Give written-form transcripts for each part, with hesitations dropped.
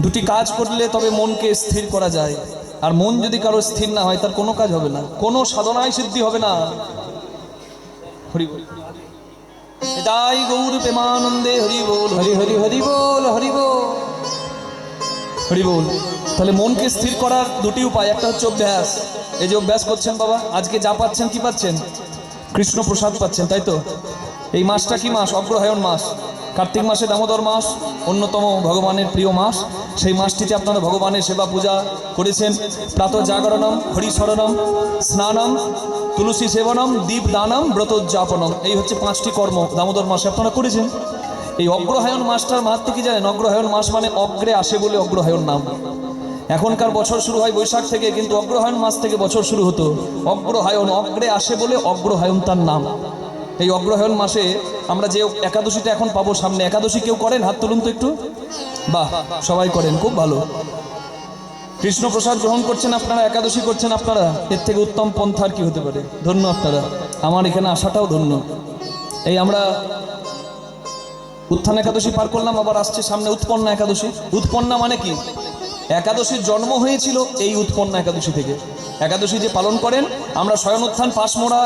দুটি কাজ করলে তবে মনকে স্থির করা যায়। আর মন যদি কারো স্থির না হয় তার কোনো কাজ হবে না, কোনো সাধনায় সিদ্ধি হবে না। হরি বল। এটাই গৌর প্রেমানন্দে হরি বল, হরি হরি হরি বল, হরি বল, হরি বল। তাহলে মনকে স্থির করার দুটি উপায়, একটা হচ্ছে অভ্যাস। এই যে অভ্যাস করছেন বাবা, আজকে যা পাচ্ছেন কি পাচ্ছেন? কৃষ্ণ প্রসাদ পাচ্ছেন, তাই তো? এই মাসটা কি মাস? অগ্রহায়ণ মাস। কার্তিক মাসে দামোদর মাস, অন্যতম ভগবানের প্রিয় মাস। সেই মাসটিতে আপনারা ভগবানের সেবা পূজা করেছেন। প্রাত জাগরণম, হরিশরণম, স্নানম, তুলসী সেবনম, দীপ দানম, ব্রতোজ্জাপনম, এই হচ্ছে 5টি কর্ম দামোদর মাসে আপনারা করেছেন। এই অগ্রহায়ণ মাসটার মাহাত্ম্য কি জানেন? অগ্রহায়ণ মাস মানে অগ্রে আসে বলে অগ্রহায়ণ নাম। এখনকার বছর শুরু হয় বৈশাখ থেকে, কিন্তু অগ্রহায়ণ মাস থেকে বছর শুরু হতো। অগ্রহায়ণ, অগ্রে আসে বলে অগ্রহায়ণ তার নাম। এই অগ্রহায়ণ মাসে আমরা যে একাদশীটা এখন পাবো সামনে, একাদশী কেউ করেন? হাত তুলুন তো একটু। বাহ, সবাই করেন, খুব ভালো। কৃষ্ণ প্রসাদ গ্রহণ করছেন আপনারা, একাদশী করছেন আপনারা, এর থেকে উত্তম পন্থার কি হতে পারে? ধন্য আপনারা, আমার এখানে আসাটাও ধন্য। এই আমরা উত্থান একাদশী পার করলাম, আবার আসছে সামনে উৎপন্না একাদশী। উৎপন্না মানে কি? একাদশীর জন্ম হয়েছিল এই উৎপন্না একাদশী থেকে। একাদশী যে পালন করেন, আমরা শয়নোত্থান, পাশমোড়া,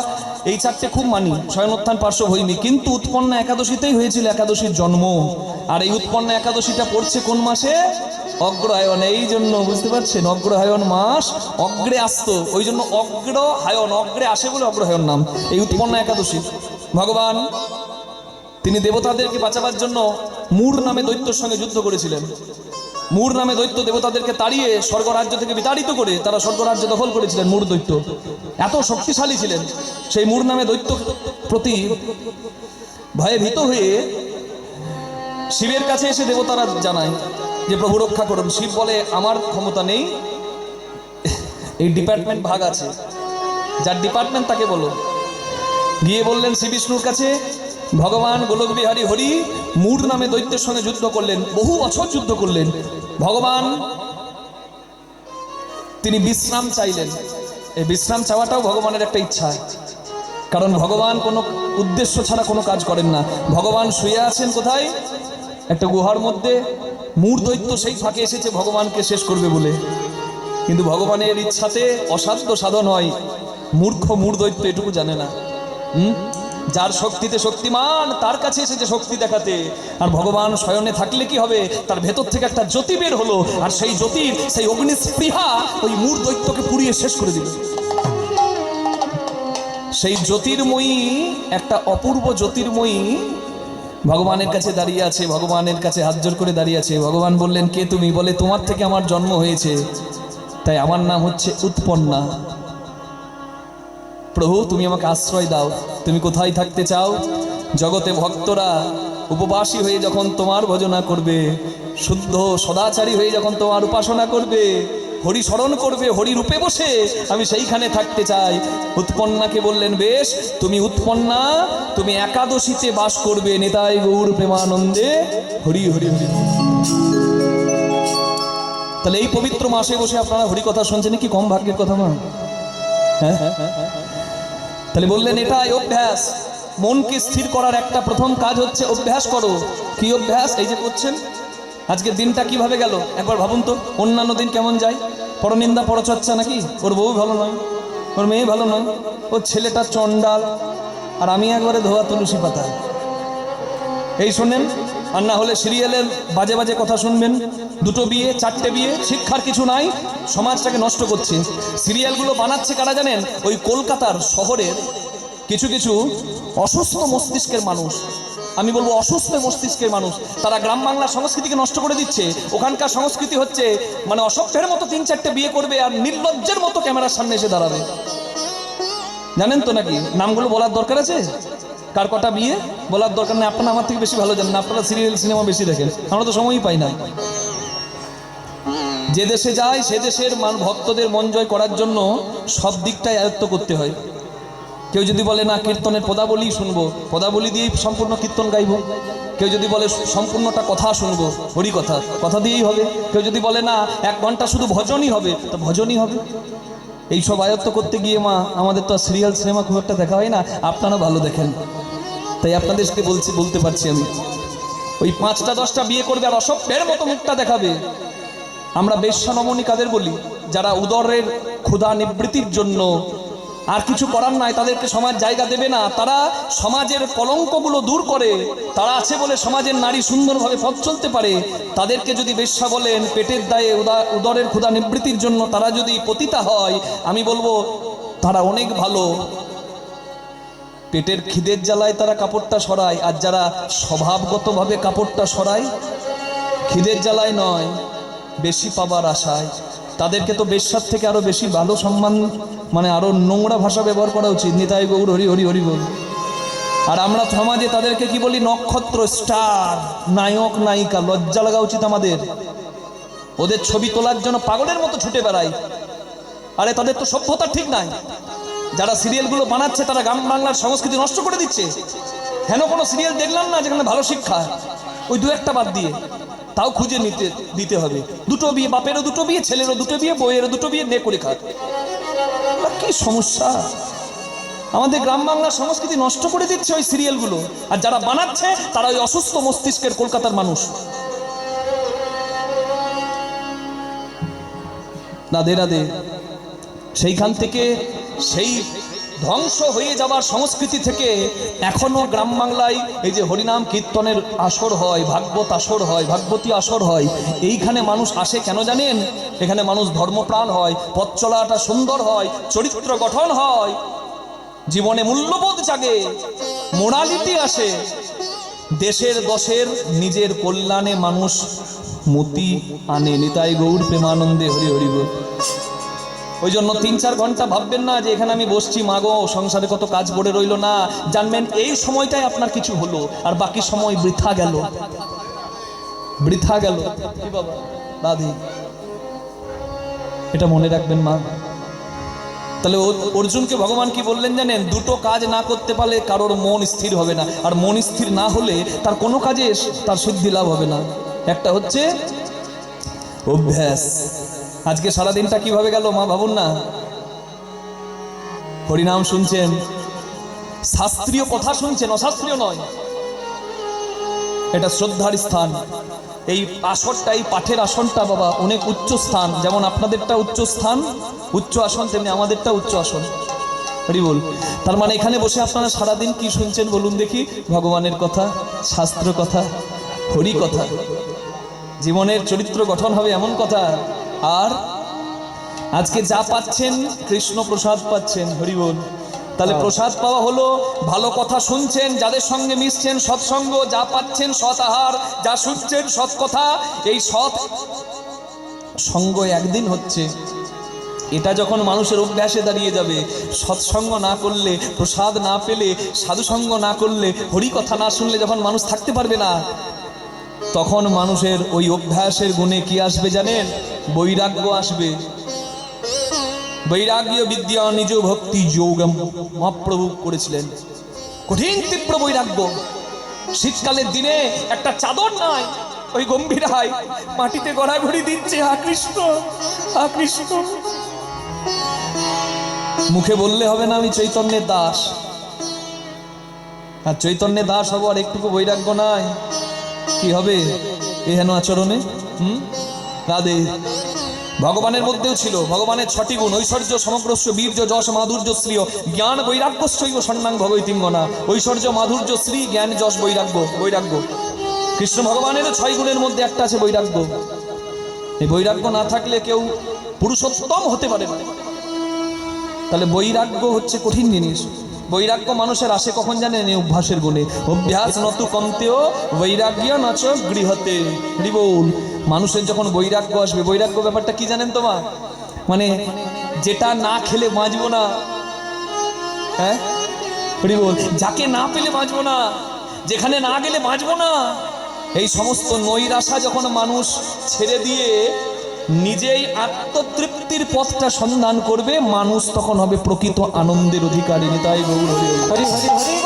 এই 4টে খুব মানি, শয়নোত্থান, পার্শ্ব ভৈমী, কিন্তু উৎপন্না একাদশীতেই হয়েছিল একাদশীর জন্ম। আর এই উৎপন্না একাদশীটা পড়ছে কোন মাসে? অগ্রহায়ণ। এই জন্য বুঝতে পারছেন, অগ্রহায়ণ মাস, অগ্রে আসতো, ওই জন্য অগ্রহায়ণ, অগ্রে আসে বলে অগ্রহায়ণ নাম। এই উৎপন্না একাদশী ভগবান তিনি দেবতাদেরকে বাঁচাবার জন্য মূর নামে দৈত্যর সঙ্গে যুদ্ধ করেছিলেন। মূর নামে দৈত্য দেবতাদেরকে তাড়িয়ে স্বর্গরাজ্য থেকে বিতাড়িত করে তারা স্বর্গরাজ্য দখল করেছিলেন। মূর দৈত্য এত শক্তিশালী ছিলেন। সেই মূর নামে দৈত্য প্রতি ভয়ে ভীত হয়ে শিবের কাছে এসে দেবতারা জানায় যে প্রভু রক্ষা করুন। শিব বলে আমার ক্ষমতা নেই, এই ডিপার্টমেন্ট ভাগ আছে, যার ডিপার্টমেন্ট তাকে বলো। গিয়ে বললেন শ্রী বিষ্ণুর কাছে, ভগবান গোলক বিহারী হরি মূর নামে দৈত্যের সঙ্গে যুদ্ধ করলেন, বহু বছর যুদ্ধ করলেন। ভগবান তিনি বিশ্রাম চাইলেন। এই বিশ্রাম চাওয়াটাও ভগবানের একটা ইচ্ছা, কারণ ভগবান কোনো উদ্দেশ্য ছাড়া কোনো কাজ করেন না। ভগবান শুয়ে আছেন কোথায়? একটা গুহার মধ্যে। মূর দৈত্য সেই ফাঁকে এসেছে ভগবানকে শেষ করবে বলে, কিন্তু ভগবানের ইচ্ছাতে অসাধ্য সাধন হয়। মূর্খ মূর দৈত্য এটুকু জানে না। যার শক্তিতে শক্তিমান তার কাছে এসেছে শক্তি দেখাতে। আর ভগবান শয়নে থাকলে কি হবে? তার ভেতর থেকে একটা জ্যোতি বের হলো, আর সেই জ্যোতির সেই অগ্নিস্পৃহা ওই মূর দৈত্যকে পুড়িয়ে শেষ করে দিল। সেই জ্যোতির্ময়ী, একটা অপূর্ব জ্যোতির্ময়ী ভগবানের কাছে দাঁড়িয়ে আছে, ভগবানের কাছে হাত জোর করে দাঁড়িয়ে আছে। ভগবান বললেন, কে তুমি? বলে, তোমার থেকে আমার জন্ম হয়েছে, তাই আমার নাম হচ্ছে উৎপন্না। প্রভু তুমি আমাকে আশ্রয় দাও, তুমি কোথায় থাকতে চাও? জগতে ভক্তরা উপবাসী হয়ে যখন তোমার ভজনা করবে, শুদ্ধ সদাচারী হয়ে যখন তোমার উপাসনা করবে, হরি স্মরণ করবে, হরি রূপে বসে, আমি সেইখানে থাকতে চাই। উৎপন্নাকে বললেন, বেশ, তুমি উৎপন্না, তুমি একাদশীতে বাস করবে। নিতাই গৌর প্রেমানন্দে হরি হরি হরি। তাহলে এই পবিত্র মাসে বসে আপনারা হরি কথা শুনছেন, কি কম ভাগ্যের কথা না? হ্যাঁ, তাহলে বললেন এটাই অভ্যাস। মনকে স্থির করার একটা প্রথম কাজ হচ্ছে অভ্যাস করো। কি অভ্যাস? এই যে করছেন। আজকের দিনটা কিভাবে গেল একবার ভাবুন তো। অন্যান্য দিন কেমন যায়? পরনিন্দা, পরচর্চা নাকি? ওর বউ ভালো নয়, ওর মেয়ে ভালো নয়, ওর ছেলেটা চন্ডাল, আর আমি একবারে ধোয়া তুলসী পাতা, এই শোনেন। আর না হলে সিরিয়ালের বাজে বাজে কথা শুনবেন। 2টো বিয়ে, 4টে বিয়ে, শিক্ষার কিছু নাই, সমাজটাকে নষ্ট করছে। সিরিয়ালগুলো বানাচ্ছে কারা জানেন? ওই কলকাতার শহরের কিছু কিছু অসুস্থ মস্তিষ্কের মানুষ। আমি বলবো অসুস্থ মস্তিষ্কের মানুষ। তারা গ্রাম বাংলার সংস্কৃতিকে নষ্ট করে দিচ্ছে। ওখানকার সংস্কৃতি হচ্ছে মানে অসভ্যের মতো 3-4টে বিয়ে করবে আর নির্লজ্জের মতো ক্যামেরার সামনে এসে দাঁড়াবে। জানেন তো নাকি? নামগুলো বলার দরকার আছে? কার কটা বিয়ে বলার দরকার নেই। আপনারা আমার থেকে বেশি ভালো জানেন, আপনারা সিরিয়াল সিনেমা বেশি দেখেন, আমরা তো সময়ই পাই না। যে দেশে যায় সে দেশের ভক্তদের মন জয় করার জন্য সব দিকটাই আয়ত্ত করতে হয়। কেউ যদি বলে না কীর্তনের পদাবলী শুনবো, পদাবলী দিয়েই সম্পূর্ণ কীর্তন গাইব। কেউ যদি বলে সম্পূর্ণটা কথা শুনবো, হরি কথা, কথা দিয়েই হবে। কেউ যদি বলে না 1 ঘন্টা শুধু ভজনই হবে, তো ভজনই হবে। এই সব আয়ত্ত করতে গিয়ে মা আমাদের তো সিরিয়াল সিনেমা খুব একটা দেখা হয় না, আপনারা ভালো দেখেন, তাই আপনাদেরকে বলতে পারছি আমি। ওই 5টা 10টা বিয়ে করবে আর অসভ্যের মতো মুখটা দেখাবে। আমরা বেশ্যা নমনী কাদের বলি? যারা উদরের ক্ষুধা নিবৃত্তির জন্য আর কিছু করার নাই, তাদেরকে সমাজ জায়গা দেবে না, তারা সমাজের কলঙ্কগুলো দূর করে, তারা আছে বলে সমাজের নারী সুন্দরভাবে পথ চলতে পারে, তাদেরকে যদি বেশ্যা বলেন, পেটের দায়ে উদরের ক্ষুধা নিবৃত্তির জন্য তারা যদি পতিতা হয়, আমি বলবো তারা অনেক ভালো। পেটের খিদের জ্বালায় তারা কাপড়টা সরায়, আর যারা স্বভাবগতভাবে কাপড়টা সরায় খিদের জ্বালায় নয়, বেশি পাবার আশায়, তাদেরকে তো বেশ্যার থেকে আরো বেশি ভালো সম্মান, মানে আরো নোংরা ভাষা ব্যবহার করা উচিত। নিতাই গৌর হরি হরি হরি বল। আর আমরা সমাজে তাদেরকে কি বলি? নক্ষত্র, স্টার, নায়ক নায়িকা। লজ্জা লাগা উচিত আমাদের। ওদের ছবি তোলার জন্য পাগলের মতো ছুটে বেড়াই। আরে তাদের তো সভ্যতা ঠিক নাই। যারা সিরিয়ালগুলো বানাচ্ছে তারা গ্রাম বাংলার সংস্কৃতি নষ্ট করে দিচ্ছে। হেন কোনো সিরিয়াল দেখলাম না যেখানে ভালো শিক্ষা, ওই দু একটা বাদ দিয়ে, তাও খুঁজে দিতে হবে। দুটো বিয়ে, বাপেরও দুটো বিয়ে, ছেলেরও দুটো বিয়ে, বইয়েরও দুটো বিয়ে, নে করে খাক। কি সমস্যা! আমাদের গ্রাম বাংলার সংস্কৃতি নষ্ট করে দিচ্ছে ওই সিরিয়ালগুলো। আর যারা বানাচ্ছে তারা ওই অসুস্থ মস্তিষ্কের কলকাতার মানুষ। রাধে রাধে। সেইখান থেকে, সেই ধ্বংস হয়ে যাবার সংস্কৃতি থেকে এখনো গ্রাম বাংলায় এই যে হরিনাম কীর্তনের আসর হয়, ভাগবত আসর হয়, ভাগবতী আসর হয়, এইখানে মানুষ আসে কেন জানেন? এখানে মানুষ ধর্মপ্রাণ হয়, পথ চলাটা সুন্দর হয়, চরিত্র গঠন হয়, জীবনে মূল্যবোধ জাগে, মোরালিটি আসে, দেশের দশের নিজের কল্যাণে মানুষ মতি আনে। নিতাই গৌর প্রেমানন্দে হরি হরি বল। ওই জন্য 3-4 ঘন্টা ভাববেন না যে এখানে আমি বসছি, মাগো সংসারে কত কাজ পড়ে রইল না। জানবেন এই সময়টাই আপনার কিছু হলো, আর বাকি সময় বৃথা গেল, বৃথা গেল। কি বাবা দাদি, এটা মনে রাখবেন মা। তাহলে অর্জুনকে ভগবান কি বললেন জানেন? দুটো কাজ না করতে পারলে কারোর মন স্থির হবে না, আর মন স্থির না হলে তার কোনো কাজে তার সিদ্ধি লাভ হবে না। একটা হচ্ছে অভ্যাস। আজকে সারাদিনটা কিভাবে গেল মা ভাবুন না। হরিনাম শুনছেন, শাস্ত্রীয় কথা শুনছেন, অশাস্ত্রীয় নয়। এটা শ্রদ্ধার স্থান। এই আসনটা, এই পাঠের আসনটা বাবা অনেক উচ্চ স্থান। যেমন আপনাদেরটা উচ্চ স্থান, উচ্চ আসন, তেমনি আমাদেরটা উচ্চ আসন। হরি বল। তার মানে এখানে বসে আপনারা সারাদিন কি শুনছেন বলুন দেখি? ভগবানের কথা, শাস্ত্র কথা, হরি কথা। জীবনের চরিত্র গঠন হবে এমন কথা। আর আজকে যা পাচ্ছেন কৃষ্ণ প্রসাদ পাচ্ছেন। হরি বল। তাহলে প্রসাদ পাওয়া হলো ভালো কথা শুনছেন, যাদের সঙ্গে মিশছেন সৎসঙ্গ, যা পাচ্ছেন সৎ আহার, যা শুনছেন সৎ কথা। এই সৎ সঙ্গ একদিন হচ্ছে, এটা যখন মানুষের অভ্যাসে দাঁড়িয়ে যাবে, সৎসঙ্গ না করলে, প্রসাদ না পেলে, সাধুসঙ্গ না করলে, হরি কথা না শুনলে যখন মানুষ থাকতে পারবে না, তখন মানুষের ওই অভ্যাসের গুণে কি আসবে জানেন? বৈরাগ্য আসবে। বৈরাগ্য বিদ্যা নিজ ভক্তি যোগম মহাপ্রভু করেছিলেন। কঠিন তীব্র বৈরাগ্য। শীতকালের দিনে একটা চাদর নাই, ওই গম্ভীরায় মাটিতে গড়াগড়ি দিচ্ছে, হা কৃষ্ণ, হা কৃষ্ণ। মুখে বললে হবে না আমি চৈতন্যের দাস, আর চৈতন্যের দাস হবো আর একটুকু বৈরাগ্য নাই, কি হবে এহেন আচরণে? রাধে। ভগবানের মধ্যেও ছিল ভগবানের 6টি গুণ: ঐশ্বর্য, সমগ্রস্য, বীর্য, যশ, মাধুর্য, শ্রীয়, জ্ঞান, বৈরাগ্যশ্চৈব সন্ন্যাং ভবৈতিঙ্গনা। ঐশ্বর্য, মাধুর্য, শ্রী, জ্ঞান, যশ, বৈরাগ্য। বৈরাগ্য কৃষ্ণ ভগবানের 6 গুণের মধ্যে একটা আছে বৈরাগ্য। এই বৈরাগ্য না থাকলে কেউ পুরুষোত্তম হতে পারে না। তাহলে বৈরাগ্য হচ্ছে কঠিন জিনিস। বৈরাগ্য মানুষের আসে কখন জানেন? এই অভ্যাসের গুণে। অভ্যাস নতু কমতেও বৈরাগ্য নাচ গৃহতে। বল। মানুষের যখন বৈরাগ্য আসবে, বৈরাগ্য ব্যাপারটা কি জানেন তোমা? মানে যেটা না খেলে বাঁচবো না, হ্যাঁ বল, যাকে না পেলে বাঁচবো না, যেখানে না গেলে বাঁচবো না, এই সমস্ত নৈরাশা যখন মানুষ ছেড়ে দিয়ে নিজেই আত্মতৃপ্তির পথটা সন্ধান করবে, মানুষ তখন হবে প্রকৃত আনন্দের অধিকারী। তাই গৌর হরি হরি হরি হরি।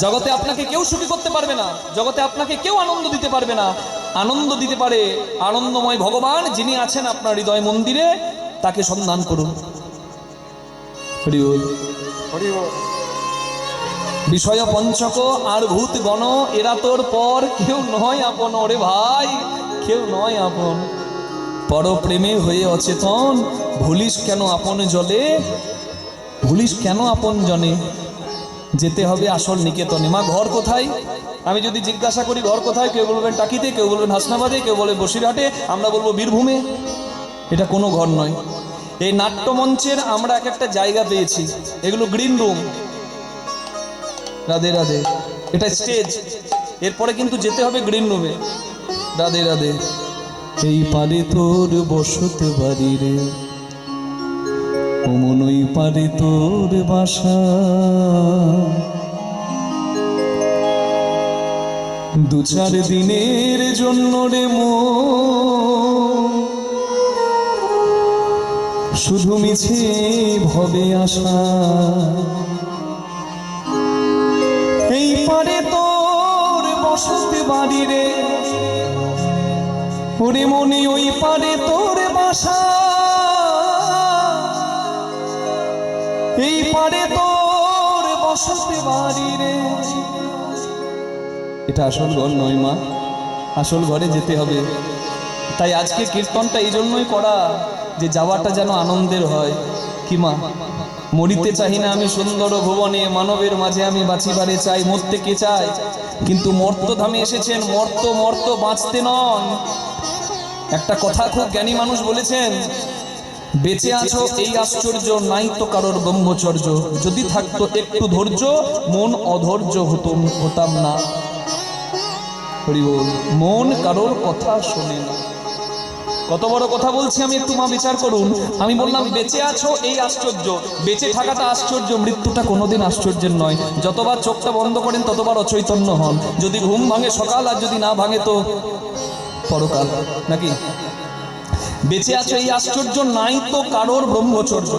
জগতে আপনাকে কেউ সুখী করতে পারবে না, জগতে আপনাকে কেউ আনন্দ দিতে পারবে না। আনন্দ দিতে পারে আনন্দময় ভগবান, যিনি আছেন আপনার হৃদয় মন্দিরে, তাকে সন্ধান করুন। হরি বল হরি বল। বিষয় পঞ্চক আর ভূত গণ, এরা তোর পর কেউ নয় আপন। ওরে ভাই, কেউ নয় আপন। পরপ্রেমে হয়ে অচেতন, ভুলিস কেন আপন জলে, ভুলিস কেন আপন জনে, যেতে হবে আসল নিকেতনে। মা ঘর কোথায়? আমি যদি জিজ্ঞাসা করি ঘর কোথায়, কেউ বলবেন টাকিতে, কেউ বলবেন হাসনাবাদে, কেউ বলে বসিরহাটে, আমরা বলবো বীরভূমে। এটা কোনো ঘর নয়। এই নাট্যমঞ্চের আমরা এক একটা জায়গা পেয়েছি, এগুলো গ্রিন রুম। রাধে রাধে, এটা স্টেজ, এরপরে কিন্তু যেতে হবে গ্রিন রুমে। রাধে রাধে। এই পারে তোর বসত বাড়ি রে, অমন ওই পারে তোর বাসা, দু চার দিনের জন্য রে মন, শুধু মিছে ভবে আসা। এই পারে তোর বসত বাড়ি রে, ওরে মনে ওই পারে তোর বাসা, এই পারে তোর বসত বাড়ি রে। এটা আসল ঘর নয় মা, আসল ঘরে যেতে হবে। তাই আজকে কীর্তনটা এই জন্যই করা, যে যাওয়াটা যেন আনন্দের হয়। কি মা? মরিতে চাই না আমি সুন্দর ভুবনে, মানবের মাঝে আমি বাঁচিবারে চাই। মরতে কে চায়? কিন্তু মর্তধামে এসেছেন, মর্ত বাঁচতে নন। একটা কথা খুব জ্ঞানী মানুষ বলেছেন, বেঁচে আছো এই আশ্চর্য, নাই তো কারোর ব্রহ্মচর্য। যদি থাকতো একটু ধৈর্য, মন অধৈর্য হতাম না। মন কারোর কথা শোনে না। কত বড় কথা বলছি আমি, একটু মা বিচার করুন। আমি বললাম বেঁচে আছো এই আশ্চর্য, বেঁচে থাকাটা আশ্চর্য, মৃত্যুটা কোনোদিন আশ্চর্যের নয়। যতবার চোখটা বন্ধ করেন ততবার অচৈতন্য হন। যদি ঘুম ভাঙে সকাল, আর যদি না ভাঙে তো পরকাল, নাকি? বেঁচে আছো এই আশ্চর্য, নাই তো কারোর ব্রহ্মচর্য।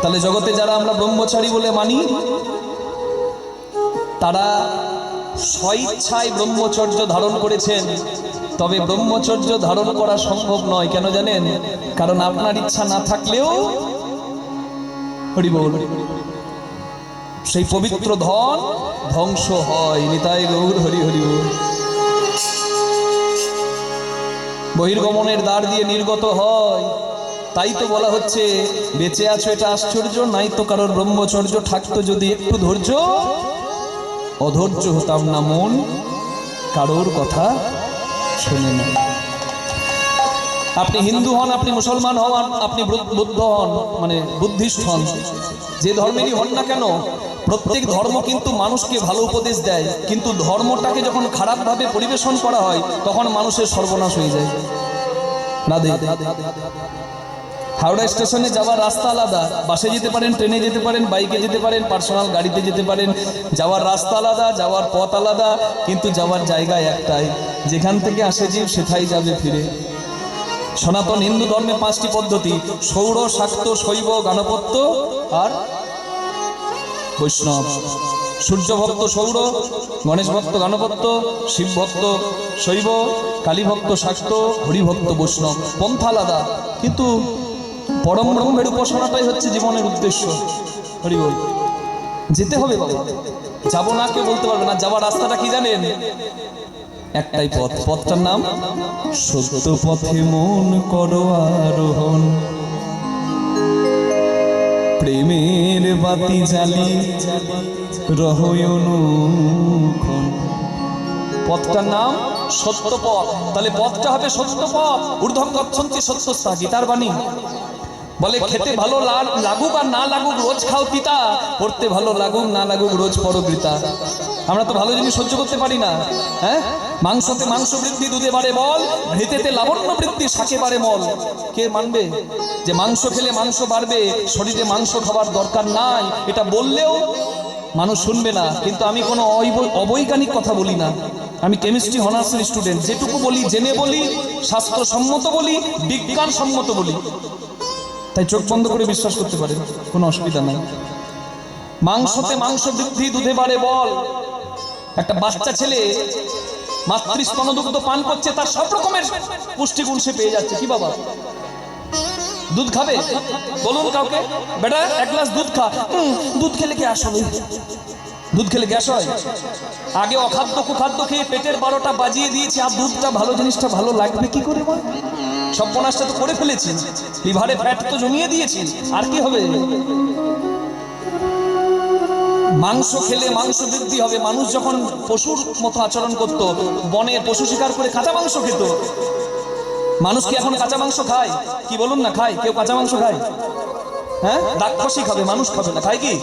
তাহলে জগতে যারা আমরা ব্রহ্মচারী বলে মানি, তারা স্বইচ্ছায় ব্রহ্মচর্য ধারণ করেছেন। তবে ব্রহ্মচর্য ধারণ করা সম্ভব নয়, কেন জানেন? কারণ আপনার ইচ্ছা না থাকলেও হরি বল, সেই পবিত্র ধন ধ্বংস হয়। নিতাই গৌর হরি হরি বল। বহির্গমনের দ্বার দিয়ে নির্গত হয়। তাই তো বলা হচ্ছে বেঁচে আছো এটা আশ্চর্য, নাই তো কারোর ব্রহ্মচর্য। থাকতো যদি একটু ধৈর্য, অধৈর্য হতাম না, মন কারোর কথা শোনে না। আপনি হিন্দু হন, আপনি মুসলমান হন, আপনি বুদ্ধ হন, মানে বুদ্ধিস্ট হন, যে ধর্মেরই হন না কেন, প্রত্যেক ধর্ম কিন্তু মানুষকে ভালো উপদেশ দেয়। কিন্তু ধর্মটাকে যখন খারাপভাবে পরিবেশন করা হয়, তখন মানুষের সর্বনাশ হয়ে যায়। রাধে। হাওড়া স্টেশনে যাওয়ার রাস্তা আলাদা, বাসে যেতে পারেন, ট্রেনে যেতে পারেন, বাইকে যেতে পারেন, পার্সোনাল গাড়িতে যেতে পারেন। যাওয়ার রাস্তা আলাদা, যাওয়ার পথ আলাদা, কিন্তু যাওয়ার জায়গা একটাই, যেখান থেকে আসে জীব সেটাই যাবে ফিরে। সনাতন হিন্দু ধর্মে 5টি পদ্ধতি: সৌর, শাক্ত, শৈব, গাণপত্য আর বৈষ্ণব। সূর্য ভক্ত সৌর, গণেশ ভক্ত গাণপত্য, শিব ভক্ত শৈব, কালী ভক্ত শাক্ত, হরিভক্ত বৈষ্ণব। পন্থা আলাদা, কিন্তু পরম ব্রহ্মের উপাসনাটাই হচ্ছে জীবনের উদ্দেশ্য। হরি বল। যেতে হবে বাবা, যাবো না কেউ বলতে পারবে না। যাওয়ার রাস্তাটা কি জানেন? একটাই পথ, পথটার নাম সত্য পথে মন করো আরোহণ, প্রেমের বাতি জ্বালি রহয় অনুক্ষণ। পথটার নাম সত্য পথ। তাহলে পথটা হবে সত্য পথ। ঊর্ধ্বং গচ্ছন্তি সত্যস্তা, গীতার বাণী বলে খেতে ভালো লাগুক আর না লাগুক রোজ খাও পিতা, পড়তে ভালো লাগুক না লাগুক রোজ পড়ো গীতা। আমরা তো ভালো জিনিস সহ্য করতে পারি না। হ্যাঁ, মাংসতে মাংস বৃদ্ধি, দুধে বাড়ে বল, ঘৃতেতে লাবণ্য বৃদ্ধি, শাকে বাড়ে মল। কে মানবে যে মাংস খেলে মাংস বাড়বে? শরীরে মাংস খাবার দরকার নাই, এটা বললেও মানুষ শুনবে না। কিন্তু আমি কোনো অবৈজ্ঞানিক কথা বলি না। আমি কেমিস্ট্রি অনার্সের স্টুডেন্ট। যেটুকু বলি জেনে বলি, শাস্ত্রসম্মত বলি, বিজ্ঞানসম্মত বলি। তাই চোখ বন্ধ করে বিশ্বাস করতে পারে, কোনো অসুবিধা নাই। মাংসতে মাংস বৃদ্ধি, দুধে বাড়ে বল। একটা বাচ্চা ছেলে মাতৃস্তনদুগ্ধ পান করছে, তার সব রকমের পুষ্টিগুণ সে পেয়ে যাচ্ছে। কি বাবা দুধ খাবে? বলুন কাউকে, বেটা 1 গ্লাস দুধ খা। দুধ খেলে কি আসবে? দুধ খেলে গ্যাস হয়? আগে অখাদ্য কুখাদ্য খেয়ে পেটের 12টা বাজিয়ে দিয়েছি, আর দুধটা ভালো জিনিসটা ভালো লাগবে কি করে? বল, সর্বনাশটা তো করে ফেলেছি, লিভারে ফ্যাট তো জমিয়ে দিয়েছি, আর কি হবে? মাংস খেলে মাংস বৃদ্ধি হবে। মানুষ যখন পশুর মতো আচরণ করত, বনে পশু শিকার করে কাঁচা মাংস খেত। মানুষ কি এখন কাঁচা মাংস খায়? কি বলুন না, খায় কেউ কাঁচা মাংস খায়? হ্যাঁ, রাক্ষসী খাবে, মানুষ খাবে না, খায় কি?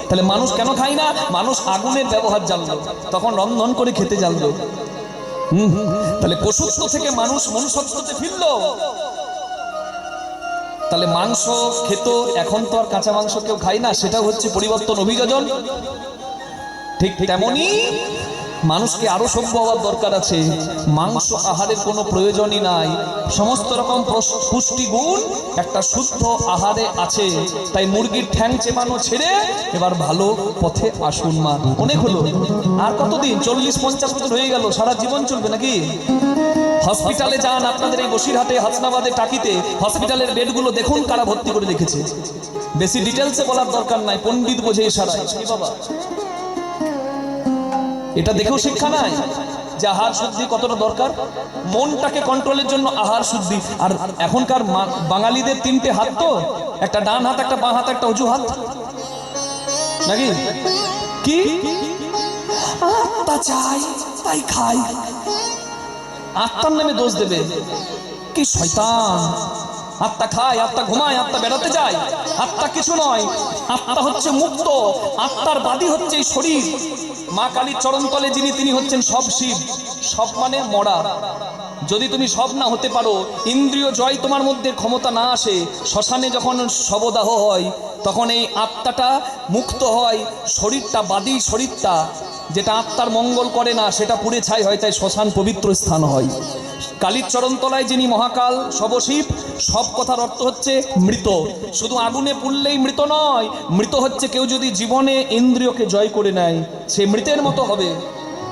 তাহলে মানুষ কেন খায় না? মানুষ আগুনের ব্যবহার জানলো, তখন রন্ধন করে খেতে জানলো। তাহলে পশুত্ব থেকে মানুষ মনুষ্যত্বতে ফিরলো। তাহলে মাংস খেত, এখন তো আর কাঁচা মাংস কেউ খায় না, সেটা হচ্ছে পরিবর্তন, অভিযোজন। ঠিক তেমনি মানুষকে আরো সভ্য হওয়ার দরকার আছে। মাংস আহারের কোনো প্রয়োজনই নাই, সমস্ত রকম পুষ্টিগুণ একটা শুদ্ধ আহারে আছে। তাই মুরগির ঠ্যাং চেপানো ছেড়ে এবার ভালো পথে আসুন মা। অনেক হলো, আর কতদিন? 40-50 বছর হয়ে গেল, সারা জীবন চলবে নাকি? হসপিটালে যান, আপনাদের এই বসিরহাটে, হাসনাবাদে, টাকিতে হসপিটালের বেডগুলো দেখুন কারা ভর্তি করে রেখেছে। বেশি ডিটেলসে বলার দরকার নাই, পণ্ডিত বোঝে ইশারায়। বাবা, এটা দেখেও শিক্ষা নাই যে আহার শুদ্ধি কতটা দরকার। মনটাকে কন্ট্রোলের জন্য আহার শুদ্ধি। আর এখনকার বাঙালিদের 3টে হাত, তো একটা ডান হাত, একটা বাঁ হাত, একটা অজু হাত, নাকি? কি আত্মা চাই তাই খাই, আত্মার নামে দোষ দেবে? কি শয়তান! আত্মা খায়, আত্মা ঘুমায়, আত্মা বেড়াতে যায়, আত্মা কিছু নয়। আত্মা হচ্ছে মুক্ত, আত্মার বাদী হচ্ছে এই শরীর। মা কালীর চরণতলে যিনি, তিনি হচ্ছেন সব শিব। সব মানে মরা। যদি তুমি সব না হতে পারো, ইন্দ্রিয় জয় তোমার মধ্যে ক্ষমতা না আসে, শ্মশানে যখন শবদাহ হয় তখন এই আত্মাটা মুক্ত হয়, শরীরটা বাদী, শরীরটা যেটা আত্মার মঙ্গল করে না সেটা পুড়ে ছাই হয়, তাই শ্মশান পবিত্র স্থান হয়। কালীর চরণতলায় যিনি মহাকাল সবশিব, সব কথার অর্থ হচ্ছে মৃত। শুধু আগুনে পুড়লেই মৃত নয়, মৃত হচ্ছে কেউ যদি জীবনে ইন্দ্রিয়কে জয় করে নেয়, সে মৃতের মতো হবে।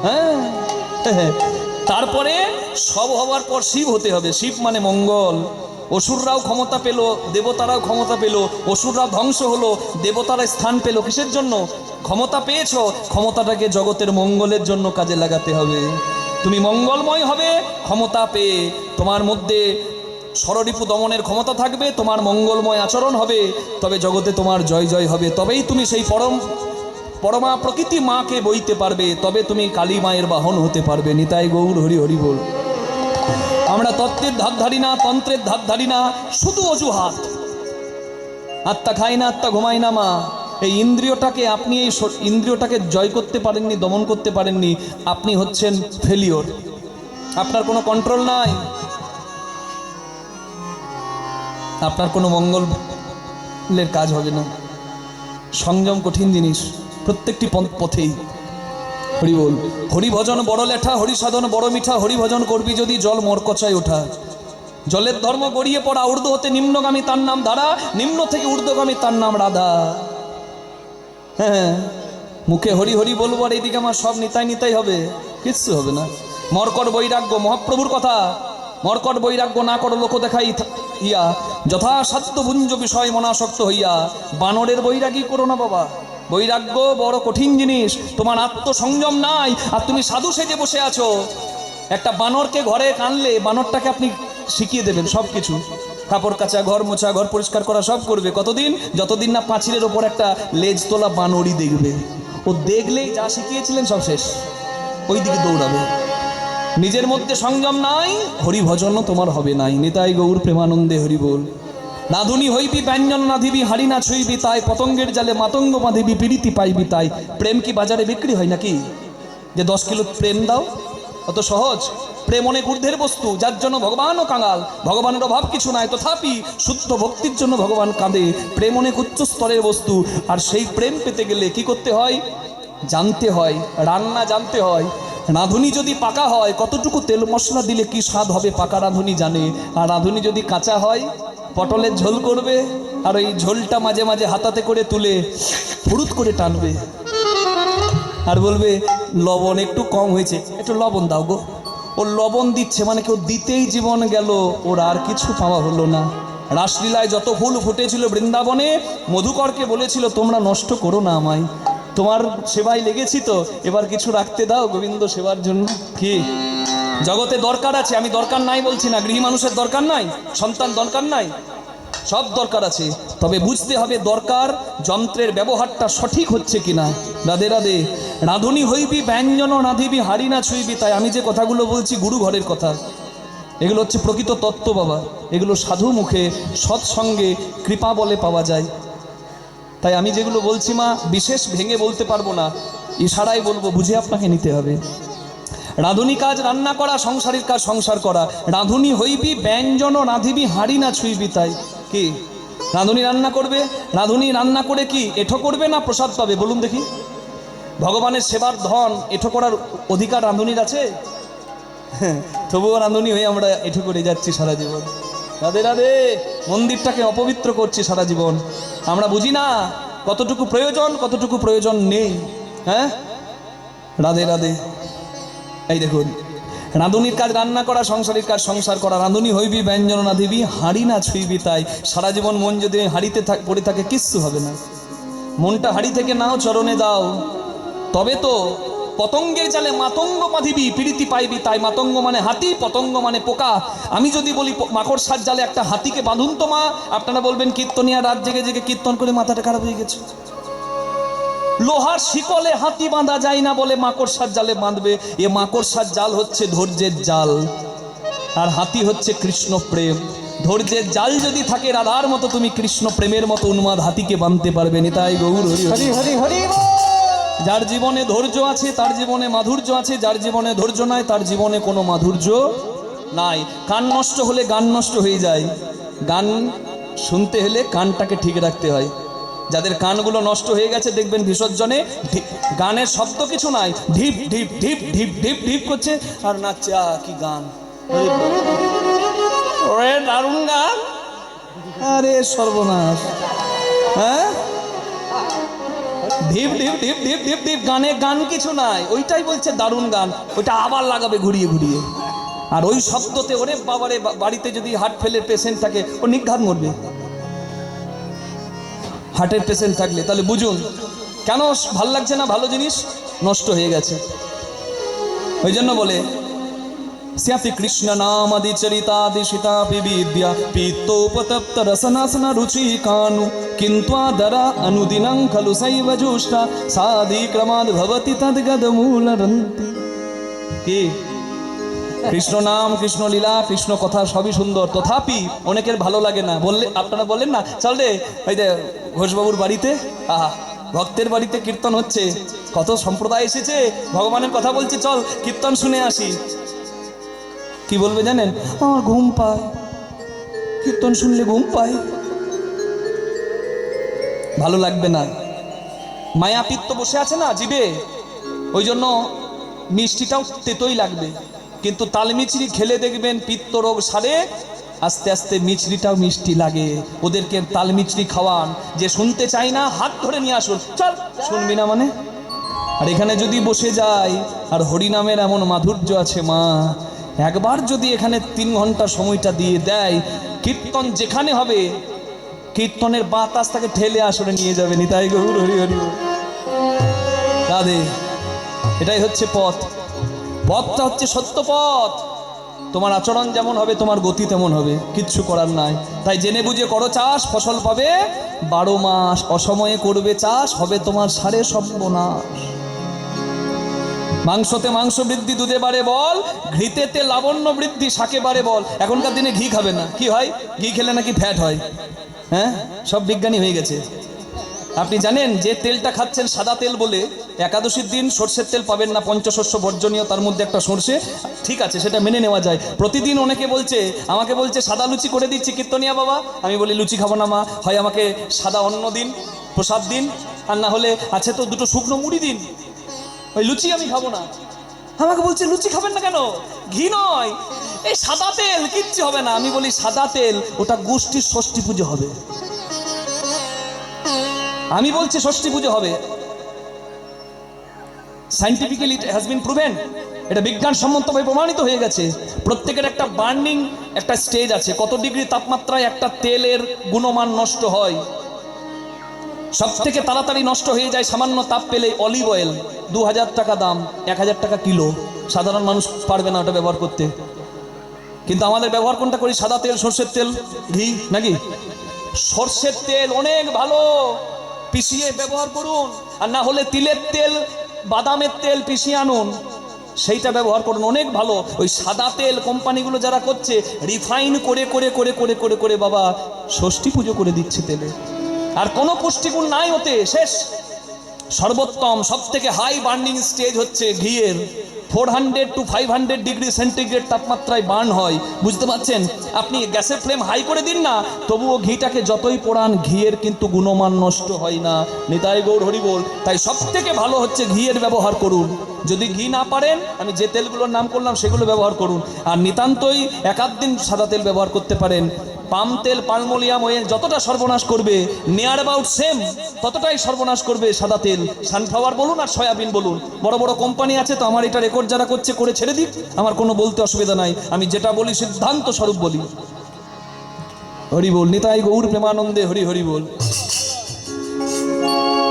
হ্যাঁ, তারপরে সব হওয়ার পর শিব হতে হবে। শিব মানে মঙ্গল। অসুররাও ক্ষমতা পেল, দেবতারাও ক্ষমতা পেল। অসুররা ধ্বংস হলো, দেবতারা স্থান পেল। কিসের জন্য? ক্ষমতা পেয়েছ, ক্ষমতাটাকে জগতের মঙ্গলের জন্য কাজে লাগাতে হবে। তুমি মঙ্গলময় হবে ক্ষমতা পেয়ে, তোমার মধ্যে ষড়রিপু দমনের ক্ষমতা থাকবে, তোমার মঙ্গলময় আচরণ হবে, তবে জগতে তোমার জয় জয় হবে। তবেই তুমি সেই পরমা প্রকৃতি মাকে বইতে পারবে, তবে তুমি কালী মায়ের বাহন হতে পারবে। নিতাই গৌর হরি হরি বল। আমরা তত্ত্বের ধার ধারি না, তন্ত্রের ধার ধারি না, শুধু অজুহাত। আত্মা খাই না, আত্মা ঘুমাই না মা। এই ইন্দ্রিয়টাকে আপনি, এই ইন্দ্রিয়টাকে জয় করতে পারেননি, দমন করতে পারেননি, আপনি হচ্ছেন ফেলিওর। আপনার কোনো কন্ট্রোল নাই, আপনার কোনো মঙ্গলের কাজ হবে না। সংযম কঠিন জিনিস, প্রত্যেকটি পথেই। হরি বল। হরিভজন বড় লেঠা, হরিসাধন বড় মিঠা। হরিভজন করবি যদি জল মরকচায় ওঠা। জলের ধর্ম গড়িয়ে পড়া, ঊর্ধ্ব হতে নিম্নগামী তার নাম ধারা, নিম্ন থেকে ঊর্ধ্বগামী তার নাম রাধা। হ্যাঁ, মুখে হরি হরি বলবো আর এইদিকে আমার সব নিতাই নিতাই হবে, কিচ্ছু হবে না। মর্কট বৈরাগ্য, মহাপ্রভুর কথা। মর্কট বৈরাগ্য না করো লোক দেখাই ইয়া, যথাসাধ্য ভুঞ্জ বিষয় মনাসক্ত হইয়া। বানরের বৈরাগী করো না বাবা। বৈরাগ্য বড় কঠিন জিনিস। তোমার আত্মসংযম নাই, আর তুমি সাধু সেজে বসে আছো। একটা বানরকে ঘরে আনলে, বানরটাকে আপনি শিখিয়ে দেবেন সব কিছু, কাপড় কাচা, ঘর মোছা, ঘর পরিষ্কার করা, সব করবে। কতদিন? যতদিন না পাঁচিলের ওপর একটা লেজ তোলা বানরই দেখবে। ও দেখলেই যা শিখিয়েছিলেন সব শেষ, ওই দিকে দৌড়াবে। নিজের মধ্যে সংযম নাই, হরিভজনও তোমার হবে নাই। নিতাই গৌর প্রেমানন্দে হরি বল। নাধুনি হইবি ব্যঞ্জন নাধিবি, হাড়ি না ছুইবি তাই, পতঙ্গের জালে মাতঙ্গ বাঁধিবি, পীড়িতি পাইবি তাই। প্রেম কি বাজারে বিক্রি হয় নাকি? যে 10 কিলো প্রেম দাও, অত সহজ? প্রেম অনেক ঊর্ধ্বের বস্তু, যার জন্য ভগবানও কাঙাল। ভগবানের অভাব কিছু নাই, তথাপি শুদ্ধ ভক্তির জন্য ভগবান কাঁদে। প্রেম অনেক উচ্চ স্তরের বস্তু, আর সেই প্রেম পেতে গেলে কি করতে হয়? জানতে হয়, রান্না জানতে হয়। রাঁধুনি যদি পাকা হয়, কতটুকু তেল মশলা দিলে কি স্বাদ হবে পাকা রাঁধুনি জানে। আর রাঁধুনি যদি কাঁচা হয়, পটলের ঝোল করবে, আর ওই ঝোলটা মাঝে মাঝে হাতাতে করে তুলে ফুরুত করে টানবে, আর বলবে লবণ একটু কম হয়েছে, একটু লবণ দাও গো। ও লবণ দিচ্ছে মানে কেউ দিতেই জীবন গেল, ওর আর কিছু পাওয়া হলো না। রাসলীলায় যত ফুল ফুটেছিল বৃন্দাবনে, মধুকরকে বলেছিল তোমরা নষ্ট করো না আমায়। তোমার সেবায় লেগেছি তো, এবার কিছু রাখতে দাও গোবিন্দ সেবার জন্য। কি জগতে দরকার আছে, আমি দরকার নাই বলছি না, গৃহী মানুষের দরকার নাই, সন্তান দরকার নাই, সব দরকার আছে, তবে বুঝতে হবে দরকার যন্ত্রের ব্যবহারটা সঠিক হচ্ছে কিনা। রাধে রাধে। রাঁধুনি হইবি ব্যঞ্জন রাঁধিবি হাড়ি না ছুঁইবি। তাই আমি যে কথাগুলো বলছি গুরু ঘরের কথা, এগুলো হচ্ছে প্রকৃত তত্ত্ব বাবা, এগুলো সাধু মুখে সৎসঙ্গে কৃপা বলে পাওয়া যায়। তাই আমি যেগুলো বলছি মা বিশেষ ভেঙে বলতে পারবো না, ইশারায় বলবো, বুঝে আপনাকে নিতে হবে। রাঁধুনি কাজ রান্না করা, সংসারের কাজ সংসার করা। রাঁধুনি হইবি ব্যঞ্জন রাঁধিবি হাঁড়ি না ছুঁইবি। তাই কি রাঁধুনি রান্না করবে, রাঁধুনি রান্না করে কি এঠো করবে না প্রসাদ পাবে বলুন দেখি? ভগবানের সেবার ধন এঠো করার অধিকার রাঁধুনির আছে? তবুও রাঁধুনি হয়ে আমরা এঠো করে যাচ্ছি সারা জীবন। রাধে রাধে। মন্দিরটাকে অপবিত্র করছি সারা জীবন। আমরা বুঝি না কতটুকু প্রয়োজন, কতটুকু প্রয়োজন নেই। হ্যাঁ, রাধে রাধে। এই দেখুন, রাঁধুনির কাজ রান্না করা, সংসারের কাজ সংসার করা। রাঁধুনি হইবি ব্যঞ্জন রাঁধিবি হাঁড়ি না ছুঁইবি। তাই সারা জীবন মন যদি হাঁড়িতে পড়ে থাকে কিচ্ছু হবে না। মনটা হাঁড়ি থেকে নাও, চরণে দাও, তবে তো পতঙ্গের জালে মাতঙ্গ বাঁধিবি প্রীতি পাইবি। তাই মাতঙ্গ মানে হাতি, পতঙ্গ মানে পোকা। আমি যদি বলি মাকড়সার জালে একটা হাতিকে বাঁধুন তো মা, আপনারা বলবেন কীর্তনিয়া রাত জেগে জেগে কীর্তন করে মাথাটা খারাপ হয়ে গেছে। লোহার শিকলে হাতি বাঁধা যায় না বলে মাকড়সার জালে বাঁধবে। এ মাকড়সার জাল হচ্ছে ধৈর্যের জাল, আর হাতি হচ্ছে কৃষ্ণ প্রেম। ধৈর্যের জাল যদি থাকে রাধার মতো, তুমি কৃষ্ণ প্রেমের মতো উন্মাদ হাতিকে বাঁধতে পারবে। নিতাই গৌর হরি হরি হরি। যার জীবনে ধৈর্য আছে তার জীবনে মাধুর্য আছে, যার জীবনে ধৈর্য নাই তার জীবনে কোনো মাধুর্য নাই। কান নষ্ট হলে গান নষ্ট হয়ে যায়। গান শুনতে হলে কানটাকে ঠিক রাখতে হয়। যাদের কানগুলো নষ্ট হয়ে গেছে দেখবেন বিসর্জনে গানের শব্দ কিছু নাই, ঢিপ ঢিপ ঢিপ ঢিপ ঢিপ ঢিপ করছে আর নাচছে। কি গান, দারুণ গান। আরে সর্বনাশ। হ্যাঁ, ঢিপ ঢিপ ঢিপ ঢিপ ঢিপ ঢিপ, গানে গান কিছু নাই। ওইটাই বলছে দারুণ গান, ওইটা আবার লাগাবে ঘুরিয়ে ঘুরিয়ে। আর ওই শব্দতে ওরে বাবারে, বাড়িতে যদি হার্ট ফেলের পেশেন্ট থাকে ও নির্ঘাত মরবে। হার্টের পেশেন্ট থাকলে তাহলে বুঝুন কেন ভাল লাগছে না, ভালো জিনিস নষ্ট হয়ে গেছে। ওই জন্য বলে স্যাপি কৃষ্ণ নাম আদি চরিতাদি সীতাপি বিদ্যা পিত্তোপতপ্ত রসনাসনা রুচি কানু কিন্তু আদরা অনুদিনং খলু শৈব জুষ্টা সাধি ক্রমাদ ভবতি তদ্গদ মূলরন্তি। কি কৃষ্ণ নাম, কৃষ্ণ লীলা, কৃষ্ণ কথা সবই সুন্দর, তথাপি অনেকের ভালো লাগে না। বললে আপনারা বললেন না চল রে ওই যে ঘোষবাবুর বাড়িতে, আহা ভক্তের বাড়িতে কীর্তন হচ্ছে, কত সম্প্রদায় এসেছে, ভগবানের কথা বলছে, চল কীর্তন শুনে আসি। কি বলবে জানেন? আমার ঘুম পায়, কীর্তন শুনলে ঘুম পায়, ভালো লাগবে না। মায়া পিত্ত বসে আছে না জিবে, ওই জন্য মিষ্টিটাও তেতোই লাগবে। কিন্তু তাল মিছরি খেলে দেখবেন পিত্ত রোগ সারে, আস্তে আস্তে মিছরিটাও মিষ্টি লাগে। ওদেরকে তাল মিছরি খাওয়ান, যে শুনতে চাই না হাত ধরে নিয়ে আসুন, চল শুনবি না মানে। আর এখানে যদি বসে যাই, আর হরিনামের এমন মাধুর্য আছে মা, একবার যদি এখানে 3 ঘন্টা সময়টা দিয়ে দেয়, কীর্তন যেখানে হবে কীর্তনের বাতাস তাকে ঠেলে আসলে নিয়ে যাবে। নিতাই গৌর হরি হরি রাধে। এটাই হচ্ছে পথ, পথটা হচ্ছে সত্য পথ। তোমার আচরণ যেমন হবে তোমার গতি তেমন হবে, কিচ্ছু করার নাই। তাই জেনে বুঝে করো চাষ, ফসল পাবে 12 মাস। অসময়ে করবে চাষ, হবে তোমার সারে সর্বনাশ। মাংসতে মাংস বৃদ্ধি, দুধে বাড়ে বল, ঘৃতেতে লাবণ্য বৃদ্ধি, শাকে বাড়ে বল। এখনকার দিনে ঘি খাবে না, কি হয়? ঘি খেলে নাকি ফ্যাট হয়। হ্যাঁ, সব বিজ্ঞানী হয়ে গেছে। আপনি জানেন যে তেলটা খাচ্ছেন সাদা তেল বলে, একাদশীর দিন সর্ষের তেল পাবেন না, পঞ্চশস্য বর্জনীয়, তার মধ্যে একটা সর্ষে, ঠিক আছে সেটা মেনে নেওয়া যায়। প্রতিদিন অনেকে বলছে, আমাকে বলছে সাদা লুচি করে দিচ্ছি কীর্তনিয়া বাবা। আমি বলি লুচি খাবো না মা, হয় আমাকে সাদা অন্ন দিন, প্রসাদ দিন, আর না হলে আছে তো 2টো শুকনো মুড়ি দিন, ওই লুচি আমি খাবো না। আমাকে বলছে লুচি খাবেন না কেন? ঘি নয়, এই সাদা তেল, কিচ্ছু হবে না। আমি বলি সাদা তেল ওটা গোষ্ঠীর ষষ্ঠী পুজো হবে। আমি বলছি ষষ্ঠী পুজো হবে, scientifically it has been proven, এটা বিজ্ঞানসম্মতভাবে প্রমাণিত হয়ে গেছে। প্রত্যেকের একটা বার্নিং একটা স্টেজ আছে, কত ডিগ্রি তাপমাত্রায় একটা তেলের গুণমান নষ্ট হয়। সব থেকে তাড়াতাড়ি নষ্ট হয়ে যায় সামান্য তাপ পেলে অলিভ অয়েল, 2000 টাকা দাম, 1000 টাকা কিলো। সাধারণ মানুষ পারবে না ওটা ব্যবহার করতে, কিন্তু আমাদের ব্যবহার কোনটা করি? সাদা তেল, সর্ষের তেল, ঘি, নাকি? সর্ষের তেল অনেক ভালো, পিষিয়ে ব্যবহার করুন। আর না হলে তিলের তেল, বাদামের তেল পিষিয়ে আনুন, সেইটা ব্যবহার করুন, অনেক ভালো। ওই সাদা তেল কোম্পানিগুলো যারা করছে, রিফাইন করে করে করে করে করে করে বাবা ষষ্ঠী পুজো করে দিচ্ছে তেলে, আর কোনো পুষ্টিগুণ নাই ওতে, শেষ। সর্বোত্তম সব থেকে হাই বার্নিং স্টেজ হচ্ছে ঘিয়ের। 400 to 500 ডিগ্রি সেন্টিগ্রেড তাপমাত্রায় বার্ন হয়, বুঝতে পারছেন? আপনি গ্যাসের ফ্লেম হাই করে দিন না, তবুও ঘিটাকে যতই পোড়ান ঘিয়ের কিন্তু গুণমান নষ্ট হয় না। নিতাই গৌর হরি বল। তাই সব থেকে ভালো হচ্ছে ঘিয়ের ব্যবহার করুন। যদি ঘি না পারেন, আমি যে তেলগুলোর নাম করলাম সেগুলো ব্যবহার করুন। আর নিতান্তই একাধ দিন সাদা তেল ব্যবহার করতে পারেন। পাম তেল, পালমোলিয়াম অয়েল যতটা সর্বনাশ করবে, নিয়ার অ্যাবাউট সেম ততটাই সর্বনাশ করবে সাদা তেল। সানফ্লাওয়ার বলুন আর সয়াবিন বলুন, বড় বড় কোম্পানি আছে তো, আমার এটা রেকর্ড যারা করছে করে ছেড়ে দিক, আমার কোনো বলতে অসুবিধা নাই। আমি যেটা বলি সিদ্ধান্ত স্বরূপ বলি। হরি বল, নিতাই গৌর প্রেমানন্দে হরি হরি বল।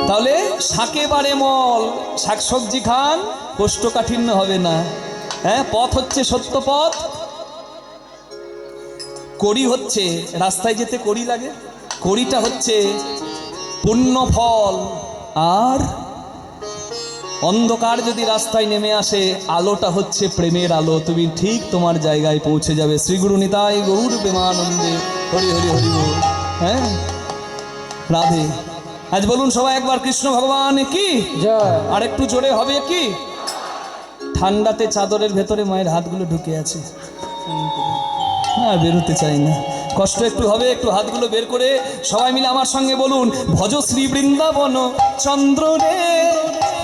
তাহলে শাকে বারে মল, শাকসবজি খান, কোষ্ঠকাঠিন্য হবে না। হ্যাঁ, পথ হচ্ছে সত্য পথ। কড়ি হচ্ছে, রাস্তায় যেতে কড়ি লাগে, কড়িটা হচ্ছে পুণ্য ফল। আর অন্ধকার যদি রাস্তায় নেমে আসে, আলোটা হচ্ছে প্রেমের আলো, তুমি ঠিক তোমার জায়গায় পৌঁছে যাবে। শ্রী গুরু নিতাই গৌর প্রেমানন্দে হরি হরি হরি বল। হ্যাঁ, রাধে। আজ বলুন সবাই একবার কৃষ্ণ ভগবান কি জয়। আর একটু জোরে হবে কি? ঠান্ডাতে চাদরের ভেতরে মায়ের হাতগুলো ঢুকে আছে, হ্যাঁ, বেরোতে চাই না, কষ্ট একটু হবে। একটু হাতগুলো বের করে সবাই মিলে আমার সঙ্গে বলুন, ভজ শ্রী বৃন্দাবন চন্দ্র রে,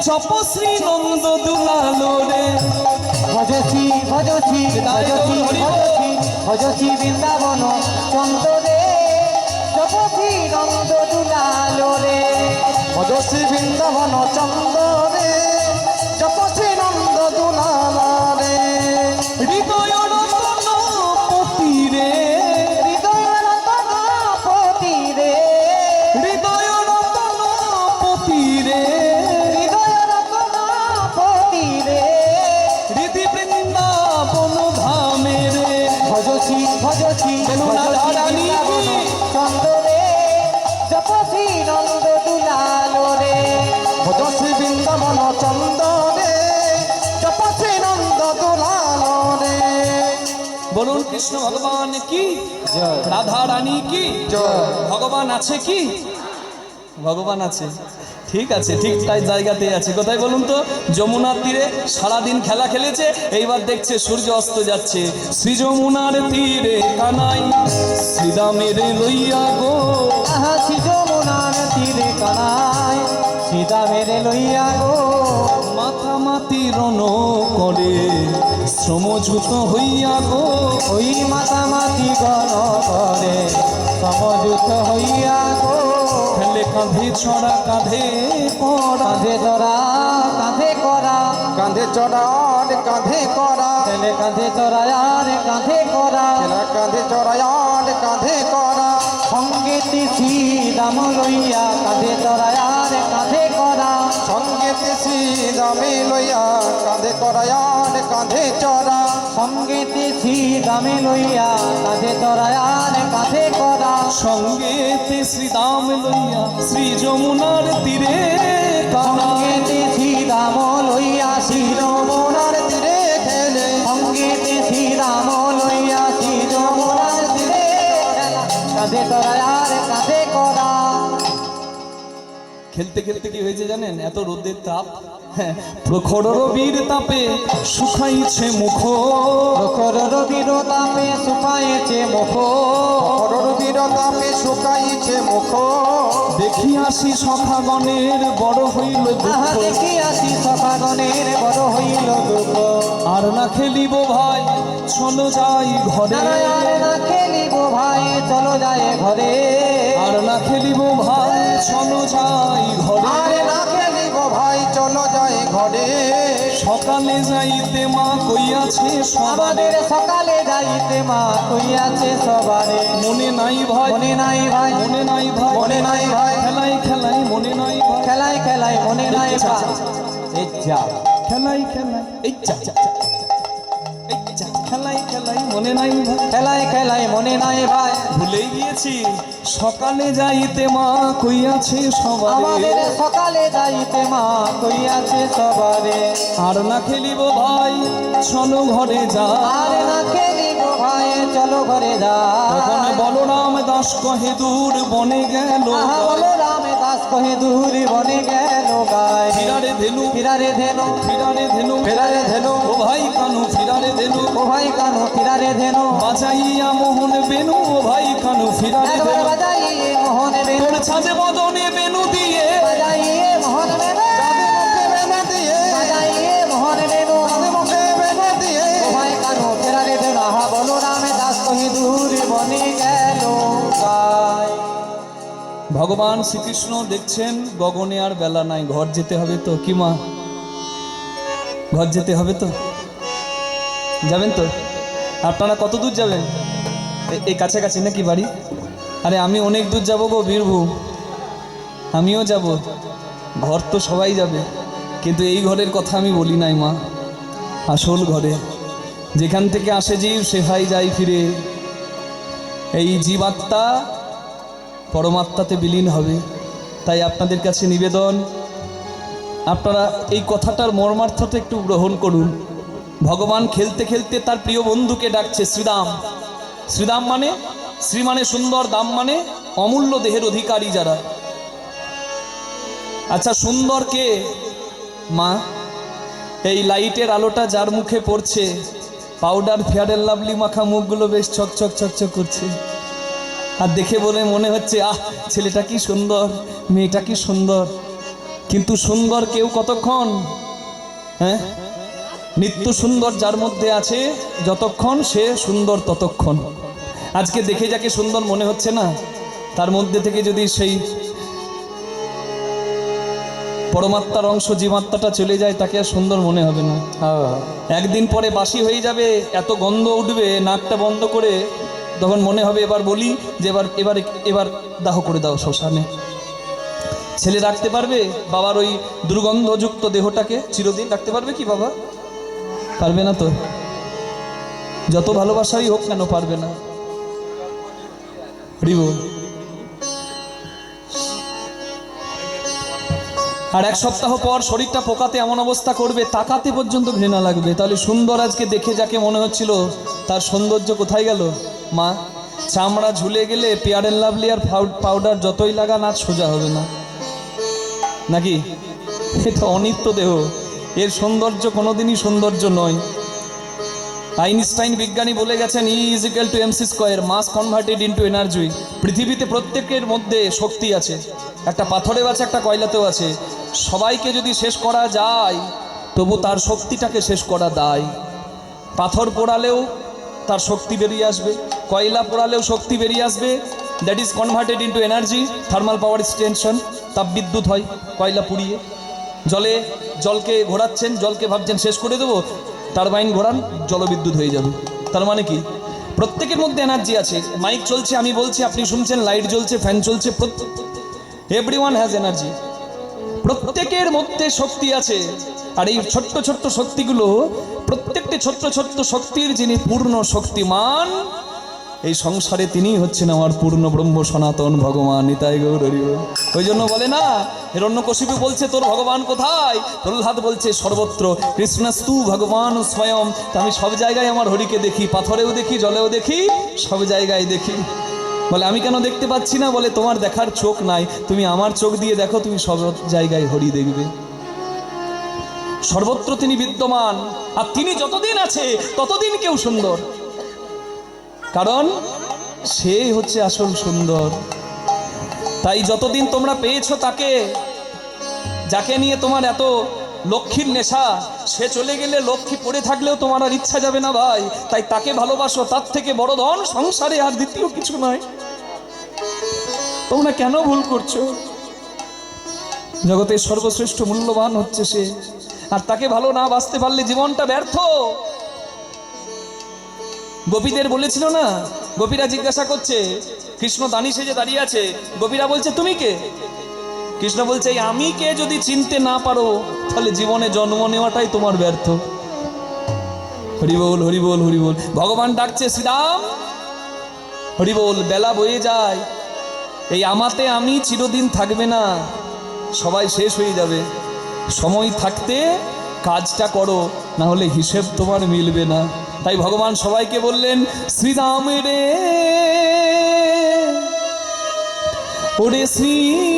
জপ শ্রী নন্দ দুলালো রে, ভজ শ্রী ভজ শ্রী ভজ শ্রী ভজ শ্রী বৃন্দাবন চন্দ্র রে, জপ শ্রী নন্দ দুলালো রে, ভজ শ্রী বৃন্দাবন চন্দ্র রে, জপ শ্রী নন্দ দুলালো রে, হৃদয় রতন পতি রে, হৃদয় রতন পতি রে, হৃদয় রতন পতি রে, হৃদয় রতন পতি রে, হৃদি বৃন্দাবন ধামে রে, ভজ শ্রী ভজ শ্রী রাধারানী চন্দ্র রে, জপ শ্রী নন্দ দুলালো রে, ভজ শ্রী বৃন্দাবন চন্দ্র রে, জপ শ্রী নন্দ দুলালো রে। বলুন কৃষ্ণ ভগবান কি জয়। রাধা রানী কি জয়। ভগবান আছে কি? ভগবান আছে, ঠিক আছে, ঠিক তাই জায়গাতে আছে। কোথায় বলুন তো? যমুনার তীরে সারাদিন খেলা খেলেছে, এইবার দেখছে সূর্য অস্ত যাচ্ছে। শ্রী যমুনার তীরে কানাই শ্রীদামের লইয়া গো, আহা শ্রী যমুনার তীরে কানায় সীতা মেরে লইয়া গো, মাথা মাতি রণ করে শ্রমযুত হইয়া গো, ওই মাতামাতি গণ করে সমযুত হইয়া গো, ফেলে কাঁধে ছড়া কাঁধে পড়া, কাঁধে ধরা কাঁধে করা, কাঁধে চড়ার কাঁধে করা, ছেলে কাঁধে চড়ায়ার কাঁধে করা, ছেলা কাঁধে চড়ায়ার কাঁধে করা, সঙ্গীতি শ্রী রাম লইয়া কাঁধে চড়ায়ার কাঁধে করা, সঙ্গেতে শ্রী রামে লইয়া কাঁধে করায়ার কাঁধে চড়া, সঙ্গীতি শ্রী রামে লইয়া কাঁধে চড়ায়ার কাঁধে করা, সঙ্গেতে শ্রীদাম লইয়া শ্রী যমুনার তীরে কানাই, সঙ্গীতি শ্রী রাম লইয়া শ্রী যমুনার তীরে খেলে, সঙ্গীতে শ্রী রাম লইয়া শ্রী যমুনার তীরে খেলা, কাঁধে চড়ায়ার কাঁধে করা। খেলতে খেলতে কি হয়েছে জানেন? এত রোদের তাপ, হ্যাঁ, প্রখর রবির তাপে শুকাইছে মুখ, প্রখর রবির তাপে শুকাইছে মুখ, হরবীর তাপে শুকাইছে মুখ, দেখি আসি সখাগণের বড় হইল আহা দুঃখ, দেখি আসি সখাগণের বড় হইল দুঃখ, আর না খেলিব ভাই চলো যাই ঘরে, আর না খেলিব ভাই চলো যায় ঘরে, আর না খেলিব ভাই চলো যাই ঘরে, আরে না খেলিব ভাই চলো যায় ঘরে, সকাল সকালে যাইতে মা কইয়াছে সবারে আমাদের সকালে যাইতে মা কইয়াছে সবারে মনে নাই ভাই মনে নাই ভাই মনে নাই ভাই মনে নাই ভাই খেলাই খেলাই মনে নাই ভাই খেলায় খেলায় মনে নাই ভাই এই যা খেলাই খেলাই এই চা চা চা, চা, চা। এই চা, খেলাই খেলাই মনে নাই ভাই খেলায় খেলায় মনে নাই ভাই ভুলে গিয়েছি সকালে যাইতে মা কইয়াছে সবারে আমাদের সকালে যাইতে মা কইয়াছে সবারে আর না খেলিব ভাই চলো ঘরে যা আর না খেলিব ভাই চলো ঘরে যা তখন বলরাম দাস কহে দূর বনে গেল আহা বলো রামে দাস কহে দূর বনে গেল গায় ফিরারে ধেনু ফিরারে ধেনু ফিরারে ধেনু ফিরারে ধেনু ও ভাই কানু ফিরারে ধেনু ও ভাই কানু ফিরারে ধেনু বাজাইয়া মোহন বেনু ও ভাই কানু ফিরারে একবার ধেনু বাজাইয়ে মোহন বেনু তোর ছাজে বদনে বেনু দিয়ে বাজাইয়ে মোহন বেনু বাজাইয়ে মোহন বেনু ও ভাই কানু ফিরারে ধেনু আহা বলো রামে দাস কহে দূর বনে গেল গায় ভগবান শ্রীকৃষ্ণ দেখছেন গগনে আর বেলা নাই, ঘর যেতে হবে তো কি মা, ঘর যেতে হবে তো, যাবেন তো? আপনারা কত দূর যাবেন? এই কাছাকাছি নাকি বাড়ি? আরে আমি অনেক দূর যাব গো, বীরভূম, আমিও যাব, ঘর তো সবাই যাবে, কিন্তু এই ঘরের কথা আমি বলি নাই মা, আসল ঘরে যেখান থেকে আসে জীব সেখাই যাই ফিরে। এই জীবাত্মা পরমাত্মাতে বিলীন হবে। তাই আপনাদের কাছে নিবেদন, আপনারা এই কথাটার মর্মার্থটা একটু গ্রহণ করুন। ভগবান খেলতে খেলতে তার প্রিয় বন্ধুকে ডাকছে শ্রীদাম। শ্রীদাম মানে, শ্রী মানে সুন্দর, দাম মানে অমূল্য দেহের অধিকারী যারা। আচ্ছা সুন্দর কে মা? এই লাইটের আলোটা যার মুখে পড়ছে, পাউডার ফেয়ার এন্ড লাভলি মাখা মুখগুলো বেশ চকচক চকচক করছে, আর দেখে বলে মনে হচ্ছে আহ ছেলেটা কি সুন্দর, মেয়েটা কি সুন্দর। কিন্তু সুন্দর কেউ কতক্ষণ? হ্যাঁ, নিত্য সুন্দর যার মধ্যে আছে যতক্ষণ সে সুন্দর ততক্ষণ। আজকে দেখে যাকে সুন্দর মনে হচ্ছে না, তার মধ্যে থেকে যদি সেই পরমাত্মার অংশ জীবাত্মাটা চলে যায়, তাকে আর সুন্দর মনে হবে না। একদিন পরে বাসি হয়ে যাবে, এত গন্ধ উঠবে, নাকটা বন্ধ করে তখন মনে হবে এবার বলি যে এবার এবার এবার দাহ করে দাও শ্মশানে। ছেলে রাখতে পারবে বাবার ওই দুর্গন্ধযুক্ত দেহটাকে চিরদিন? রাখতে পারবে কি বাবা? পারবে না তো, যত ভালোবাসাই হোক কেন পারবে না। হরিব। আর এক সপ্তাহ পর শরীরটা পোকাতে এমন অবস্থা করবে, তাকাতে পর্যন্ত ঘৃণা লাগবে। তাহলে সুন্দর আজকে দেখে যাকে মনে হচ্ছিল, তার সৌন্দর্য কোথায় গেল মা? চামড়া ঝুলে গেলে ফেয়ার এন্ড লাভলি আর পাউডার যতই লাগান আজ সোজা হবে না, নাকি? এটা অনিত্য দেহ, এর সৌন্দর্য কোনোদিনই সৌন্দর্য নয়। আইনস্টাইন বিজ্ঞানী বলে গেছেন E = mc², মাস কনভার্টেড ইনটু এনার্জি। পৃথিবীতে প্রত্যেকের মধ্যে শক্তি আছে, একটা পাথরেও আছে, একটা কয়লাতেও আছে। সবাইকে যদি শেষ করা যায় তবু তার শক্তিটাকে শেষ করা দায়। পাথর পোড়ালেও তার শক্তি বেরিয়ে আসবে, কয়লা পোড়ালেও শক্তি বেরিয়ে আসবে। That is converted into energy, thermal power station, তাপবিদ্যুৎ হয় কয়লা পুড়িয়ে। জলকে ঘোরাচ্ছেন, জলকে ভাবছেন শেষ করে দেবো, টারবাইন ঘোরান, জলবিদ্যুৎ হয়ে যাবে। তার মানে কি? প্রত্যেকের মধ্যে এনার্জি আছে। মাইক চলছে, আমি বলছি, আপনি শুনছেন, লাইট জ্বলছে, ফ্যান চলছে, এভরিওয়ান হ্যাজ এনার্জি। প্রত্যেকের মধ্যে শক্তি আছে। আর এই ছোট্ট ছোট্ট শক্তিগুলো, প্রত্যেকটি ছোট্ট ছোট্ট শক্তির যিনি পূর্ণ শক্তিমান এই সংসারে, তিনিই হচ্ছেন আমার পূর্ণ ব্রহ্ম সনাতন ভগবান। নিতাই গৌর হরি বল। ওই জন্য বলে না, হিরণ্যকশিপু বলছে তোর ভগবান কোথায়? প্রহ্লাদ বলছে সর্বত্র কৃষ্ণস্তু ভগবান স্বয়ং। তা আমি সব জায়গায় আমার হরিকে দেখি, পাথরেও দেখি, জলেও দেখি, সব জায়গায় দেখি। বলে আমি কেন দেখতে পাচ্ছি না? বলে তোমার দেখার চোখ নাই, তুমি আমার চোখ দিয়ে দেখো, তুমি সব জায়গায় হরি দেখবে। সর্বত্র তিনি বিদ্যমান, আর তিনি যতদিন আছে ততদিন কেউ সুন্দর, কারণ সে হচ্ছে আসল সুন্দর। তাই যতদিন তোমরা পেয়েছো তাকে, যাকে নিয়ে তোমার এত লক্ষ্মীর নেশা, সে চলে গেলে লক্ষ্মী পড়ে থাকলেও তোমার আর ইচ্ছা যাবে না ভাই। তাই তাকে ভালোবাসো, তার থেকে বড় ধন সংসারে আর দ্বিতীয় কিছু নয়। তোমরা কেন ভুল করছো? জগতের সর্বশ্রেষ্ঠ মূল্যবান হচ্ছে সে। আর তাকে ভালো না বাসতে পারলে জীবনটা ব্যর্থ। গোপীদের বলেছিল না, গোপীরা জিজ্ঞাসা করছে, কৃষ্ণ দানি সেজে দাঁড়িয়ে আছে, গোপীরা বলছে তুমি কে? কৃষ্ণ বলছে এই আমি কে যদি চিনতে না পারো তাহলে জীবনে জন্ম নেওয়াটাই তোমার ব্যর্থ। হরি বল, হরি বল, হরি বল। ভগবান ডাকছে শ্রীরাম, হরি বল। বেলা বয়ে যায়, এই আমাতে আমি চিরদিন থাকবে না, সবাই শেষ হয়ে যাবে। সময় থাকতে কাজটা করো, না হলে হিসেব তোমার মিলবে না। তাই ভগবান সবাইকে বললেন, শ্রীরাম রে ওরে শ্রীরাম,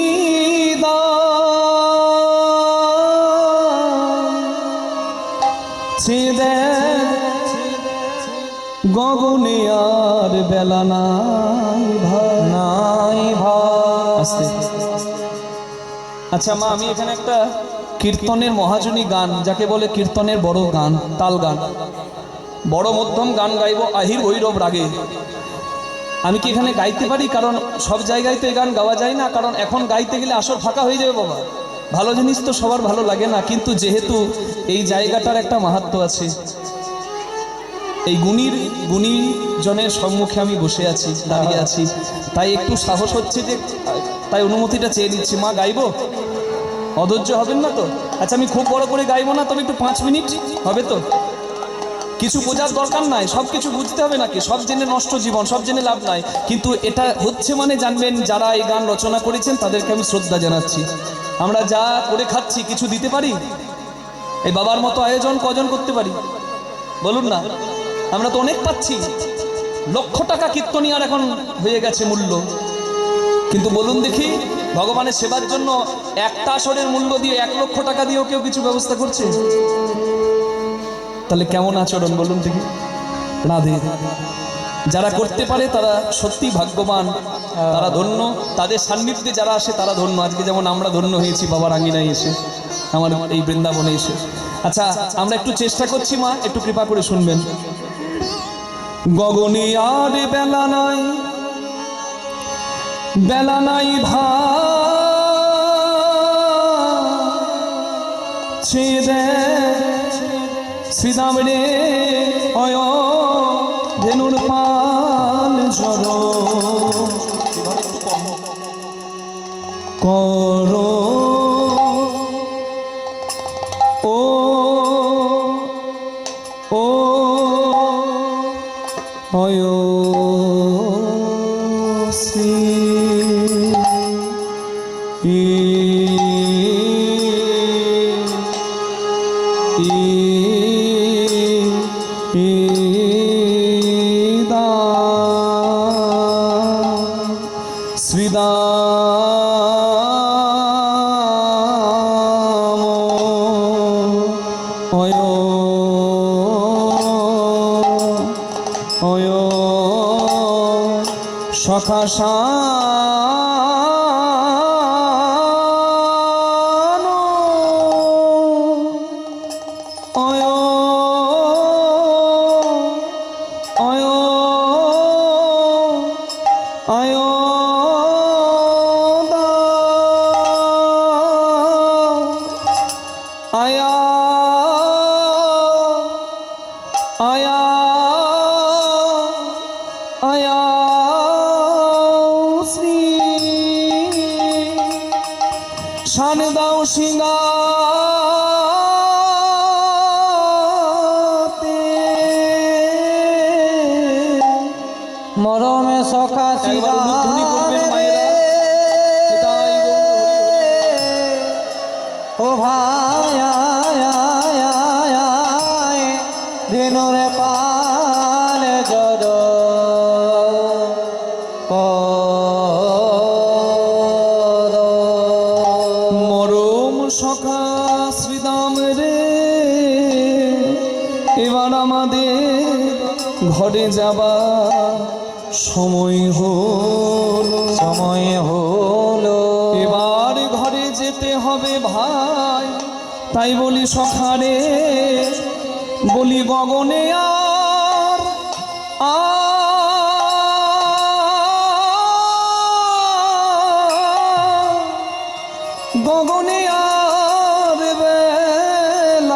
ছেদে গগনে আর বেলা নাই ভাই, নাই ভাই। আস্তে। আচ্ছা মা, আমি এখানে একটা কীর্তনের মহাজনী গান, যাকে বলে কীর্তনের বড় গান, তাল গান, বড় মধ্যম গান গাইব আহির ভৈরব রাগে। আমি কি এখানে গাইতে পারি? কারণ সব জায়গায় তো এই গান গাওয়া যায় না, কারণ এখন গাইতে গেলে আসর ফাঁকা হয়ে যাবে বাবা। ভালো জিনিস তো সবার ভালো লাগে না, কিন্তু যেহেতু এই জায়গাটার একটা মাহাত্ম্য আছে, এই গুণী জনের সম্মুখে আমি বসে আছি, দাঁড়িয়ে আছি, তাই একটু সাহস হচ্ছে যে, তাই অনুমতিটা চেয়ে নিচ্ছি। মা গাইবো? অধৈর্য হবেন না তো? আচ্ছা আমি খুব বড় করে গাইবো না, তবে একটু 5 মিনিট হবে তো? কিছু বোঝার দরকার নাই, সব কিছু বুঝতে হবে নাকি? সব জেনে নষ্ট জীবন, সব জেনে লাভ নাই। কিন্তু এটা হচ্ছে মানে জানবেন, যারা এই গান রচনা করেছেন তাদেরকে আমি শ্রদ্ধা জানাচ্ছি। আমরা যা করে খাচ্ছি কিছু দিতে পারি? এই বাবার মতো আয়োজন কজন করতে পারি বলুন না? আমরা তো অনেক পাচ্ছি, লক্ষ টাকা কীর্তনিয়ার এখন হয়ে গেছে মূল্য। কিন্তু বলুন দেখি, ভগবানের সেবার জন্য একটা আসরের মূল্য দিয়ে 1 লক্ষ টাকা দিয়েও কেউ কিছু ব্যবস্থা করছে? তাহলে কেমন আচরণ বলুন দেখি? রাধে। যারা করতে পারে তারা সত্যি ভাগ্যবান, তারা ধন্য। তাদের সান্নিধ্যে যারা আসে তারা ধন্য। আজকে যেমন আমরা ধন্য হয়েছি বাবার আঙ্গিনায় এসে, আমার এই বৃন্দাবনে এসে। আচ্ছা আমরা একটু চেষ্টা করছি, মা একটু কৃপা করে শুনবেন। গগনে আর বেলা নাই, বেলা নাই ভাই, শ্রীরাম রে অয় ধেনুর পাল জড় করো ও ও অয় শ্রী শ্রীদাম অয় অয় সখা শান অয় অয় অয় আয়া আয়া আয়া শ্রী শান দাও সিংহাতে মরমে সখা একবার উলুধ্বনি করবেন মায়েরা। সেটাই ও ভাই ধেনুরে পাল জড় মরম সখা শ্রীদাম রে, এবার আমাদের ঘরে যাবা সময় হলো, এবার ঘরে যেতে হবে ভাই। তাই বলি সখারে, বলি গগনে আর গগনে আর বেলা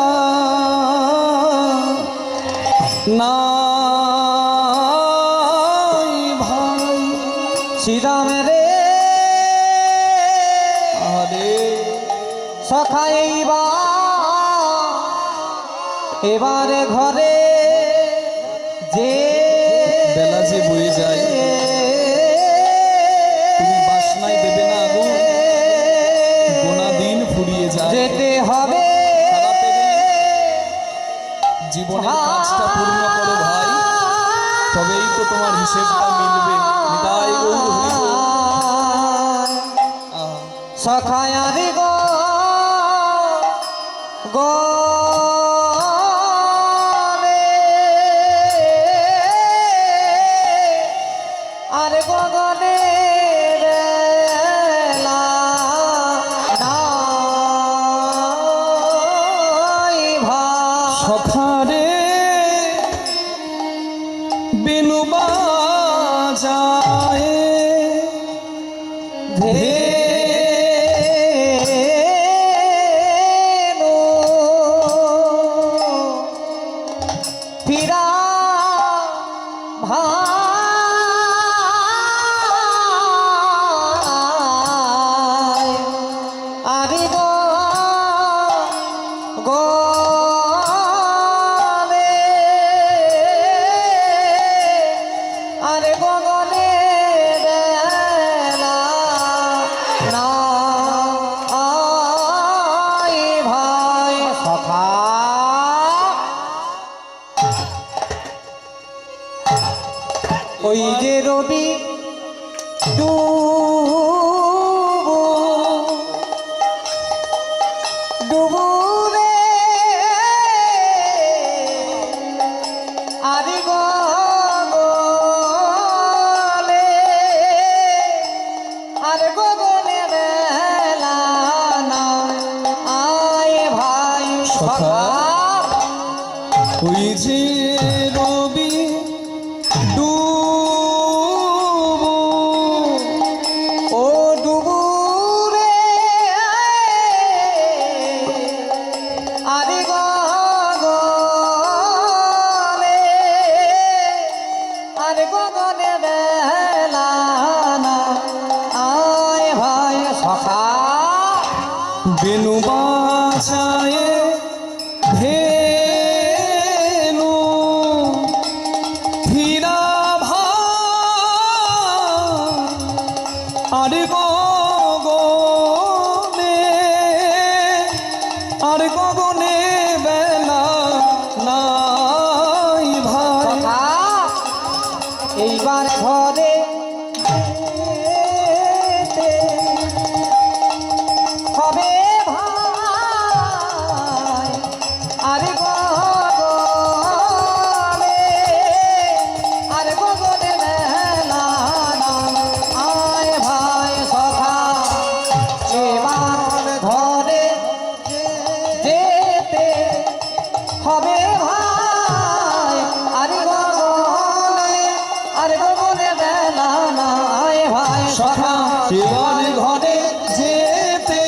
শ্রীরাম রে আরে সখা এবারে ঘরে যে বেলা যে বয়ে যায়, তুমি বাসনায় দেবে না আগুন, গোনা দিন ফুরিয়ে যায়। যেতে হবে জীবনের কাজটা পূর্ণ করো ভাই, তবেই তো তোমার হিসেবটা মিলবে। নিতাই গৌর হরি বল। আহা, সখায়ারি গো আরে গগনে সখারে বেনু বাজায় ফিরা ভাই আরে গো আরে গগনে ভাই সখা ওই যে রবি ডুবু রে আরে গগনে আরে গগনে বেলা না আয় ভাই সখা ওই যে রবি ডুবো, ও ডুবু রে আরে গগনে আরে গগনে বেলা না আয় ভাই সখা বেনু বাজায় ধেনু ফিরা ভাই আরে গগনে, আরে গগনে বেলা নাই ভাই। সখা এইবার ঘরে হবে ভাই আরে গগনে আরে গগনে বেলা আয় ভাই সখা এবার ঘরে যেতে হবে ভাই আরে গগনে বেলা আয় ভাই সখা এবার ঘরে যেতে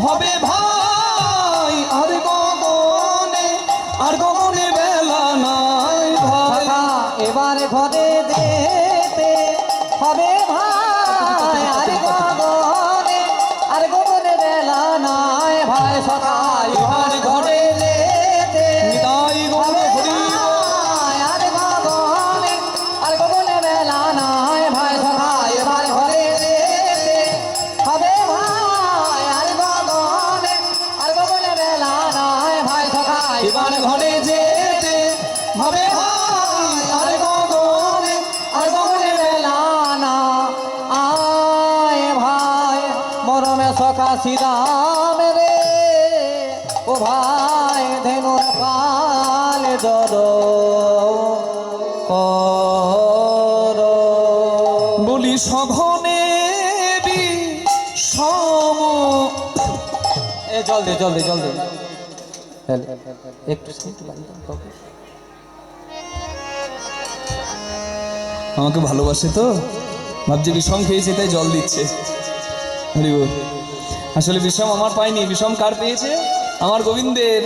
হবে ভাই, আর গগনে, আর গগনে বেলা নাই ভাই। সখা এবার ঘরে যেতে হবে ভাই আরে গগনে বেলা নাই ভাই সখা এবার ঘরে যেতে নিতাই গৌর হরি বল। আরে গগনে বেলা নাই ভাই সখা এবার ঘরে যেতে হবে ভাই আরে গগনে বেলা নাই ভাই সখা এবার ঘরে যেতে হবে ভাই, আর গগনে, আর গগনে বেলা না আয় ভাই মরমে সখা শ্রীরাম রে ও ভাই ধেনুর পাল জর বলি সঘনে সম। এ জল দে একটু আমাকে ভালোবাসে তো, ভাবছি বিষম খেয়েছে তাই জল দিচ্ছে। হরি বল। আসলে বিষম আমার পাইনি, বিষম কার পেয়েছে? আমার গোবিন্দের।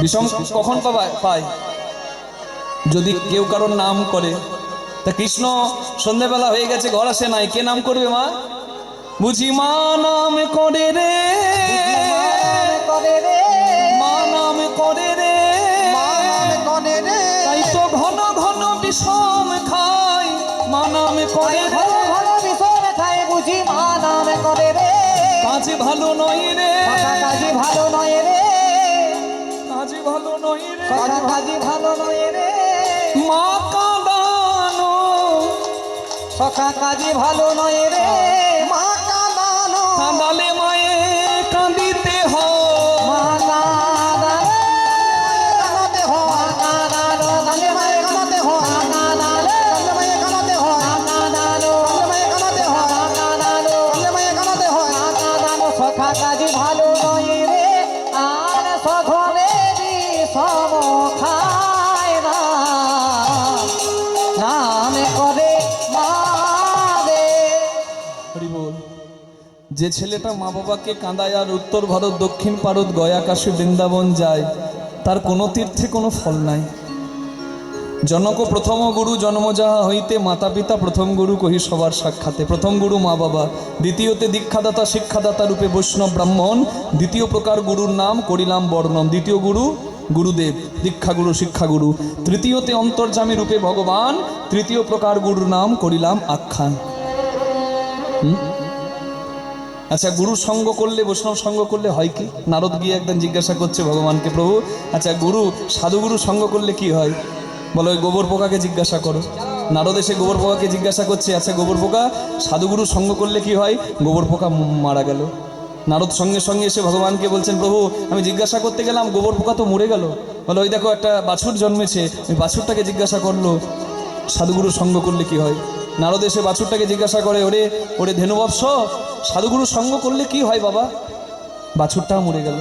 বিষম কখন পায়? যদি কেউ কারোর নাম করে, তা কৃষ্ণ সন্ধ্যেবেলা হয়ে গেছে, ঘর আসে নাই, কে নাম করবে মা? বুঝি মা নাম করে রে, করে রে মা নাম করে রে, কনে রে তাই তো ঘন ঘন বিষম খাই, মা নাম করে রে, ভালো ভালো বিষয় খাই বুঝি মা নাম করে রে, কাজ ভালো নয় রে, কাজী ভালো নয় রে, কাজ ভালো নয় রে, কাজী ভালো নয় রে, মা কাঁদানো, সখা কাজী ভালো নয় রে, মা কাঁদানো কাঁদালে মায়ে কাঁদিতে হয়, মা কাঁদানো, কাঁদাতে হয় কাঁদানো, কাঁদলে মায়ে কাঁদাতে হয় কাঁদানো, কাঁদলে মায়ে কাঁদাতে হয় কাঁদানো, কাঁদলে মায়ে কাঁদাতে হয় কাঁদানো, কাঁদলে মায়ে কাঁদাতে হয় কাঁদানো, সখা কাজী ভালো নয় রে, আর সঘনে বিষম খায় না, নাম করে মা রে। হরি বল। যে ছেলেটা মা বাবাকে কাঁদায় আর উত্তর ভারত দক্ষিণ ভারত গয়া কাশী বৃন্দাবন যায়, তার কোনো তীর্থে কোনো ফল নাই। জনক প্রথম গুরু জন্ম যাহা হইতে, মাতা পিতা প্রথম গুরু কহি সবার সাক্ষাতে। প্রথম গুরু মা বাবা, দ্বিতীয়তে দীক্ষাদাতা শিক্ষাদাতা রূপে বৈষ্ণব ব্রাহ্মণ, দ্বিতীয় প্রকার গুরুর নাম করিলাম বর্ণন। দ্বিতীয় গুরু গুরুদেব, দীক্ষাগুরু শিক্ষাগুরু। তৃতীয়তে অন্তর্যামী রূপে ভগবান, তৃতীয় প্রকার গুরুর নাম করিলাম আখ্যান। আচ্ছা, গুরু সঙ্গ করলে, বৈষ্ণব সঙ্গ করলে হয় কি? নারদ গিয়ে একদিন জিজ্ঞাসা করছে ভগবানকে, প্রভু আচ্ছা গুরু সাধুগুরু সঙ্গ করলে কি হয়? বলো ওই গোবর পোকাকে জিজ্ঞাসা করো। নারদ এসে গোবর পোকাকে জিজ্ঞাসা করছে, আচ্ছা গোবর পোকা সাধুগুরু সঙ্গ করলে কি হয়? গোবর পোকা মারা গেল। নারদ সঙ্গে সঙ্গে এসে ভগবানকে বলছেন, প্রভু আমি জিজ্ঞাসা করতে গেলাম গোবর পোকা তো মরে গেল। বলো ওই দেখো একটা বাছুর জন্মেছে, ওই বাছুরটাকে জিজ্ঞাসা করলো সাধুগুরু সঙ্গ করলে কি হয়? নারদ এসে বাছুরটাকে জিজ্ঞাসা করে, ওরে ওরে ধেনুবৎস, সাধুগুরু সঙ্গ করলে কি হয় বাবা? বাছুরটাও মরে গেল।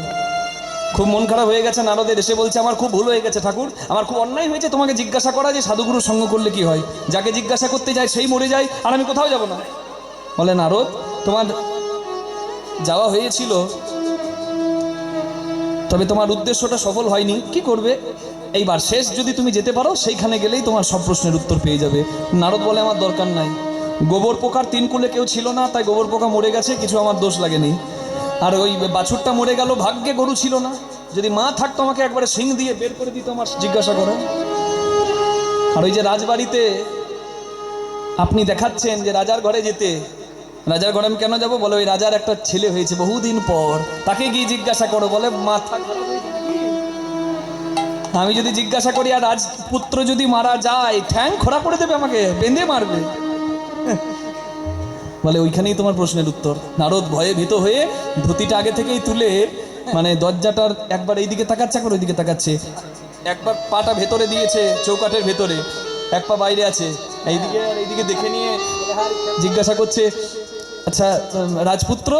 খুব মন খারাপ হয়ে গেছে নারদের, এসে বলছে আমার খুব ভুল হয়ে গেছে ঠাকুর, আমার খুব অন্যায় হয়েছে তোমাকে জিজ্ঞাসা করা যে সাধুগুরু সঙ্গ করলে কি হয়। যাকে জিজ্ঞাসা করতে যায় সেই মরে যায়, আর আমি কোথাও যাব না। বলে নারদ, তোমার যাওয়া হয়েছিল, তবে তোমার উদ্দেশ্যটা সফল হয়নি। কি করবে, এইবার শেষ যদি তুমি যেতে পারো সেইখানে গেলেই তোমার সব প্রশ্নের উত্তর পেয়ে যাবে। নারদ বলে আমার দরকার নাই, গোবর পোকার তিন কুলে কেউ ছিল না, তাই গোবর পোকা মরে গেছে, কিছু আমার দোষ লাগেনি। আর ওই বাছুরটা মরে গেল, ভাগ্যে গরু ছিল না, যদি মা থাকতো আমাকে একবারে শিং দিয়ে বের করে দিত আমার জিজ্ঞাসা করে। আর ওই যে রাজবাড়িতে আপনি দেখাচ্ছেন যে রাজার ঘরে যেতে, রাজার ঘরে আমি কেন যাবো? বলে ওই রাজার একটা ছেলে হয়েছে বহুদিন পর, তাকে গিয়ে জিজ্ঞাসা করো। বলে মাথা খারাপ হয়েছে নাকি? আমি যদি জিজ্ঞাসা করি আর রাজপুত্র যদি মারা যায়, ঠ্যাং খোড়া করে দেবে, আমাকে বেঁধে মারবে। বলে ওইখানেই তোমার প্রশ্নের উত্তর। নারদ ভয়ে ভীত হয়ে ধুতিটা আগে থেকেই তুলে, মানে দরজাটার একবার এইদিকে তাকাচ্ছে, একবার ওইদিকে তাকাচ্ছে, একবার পাটা ভেতরে দিয়েছে চৌকাঠের ভেতরে, এক পা বাইরে আছে, এইদিকে আর এইদিকে দেখে নিয়ে জিজ্ঞাসা করছে, আচ্ছা রাজপুত্র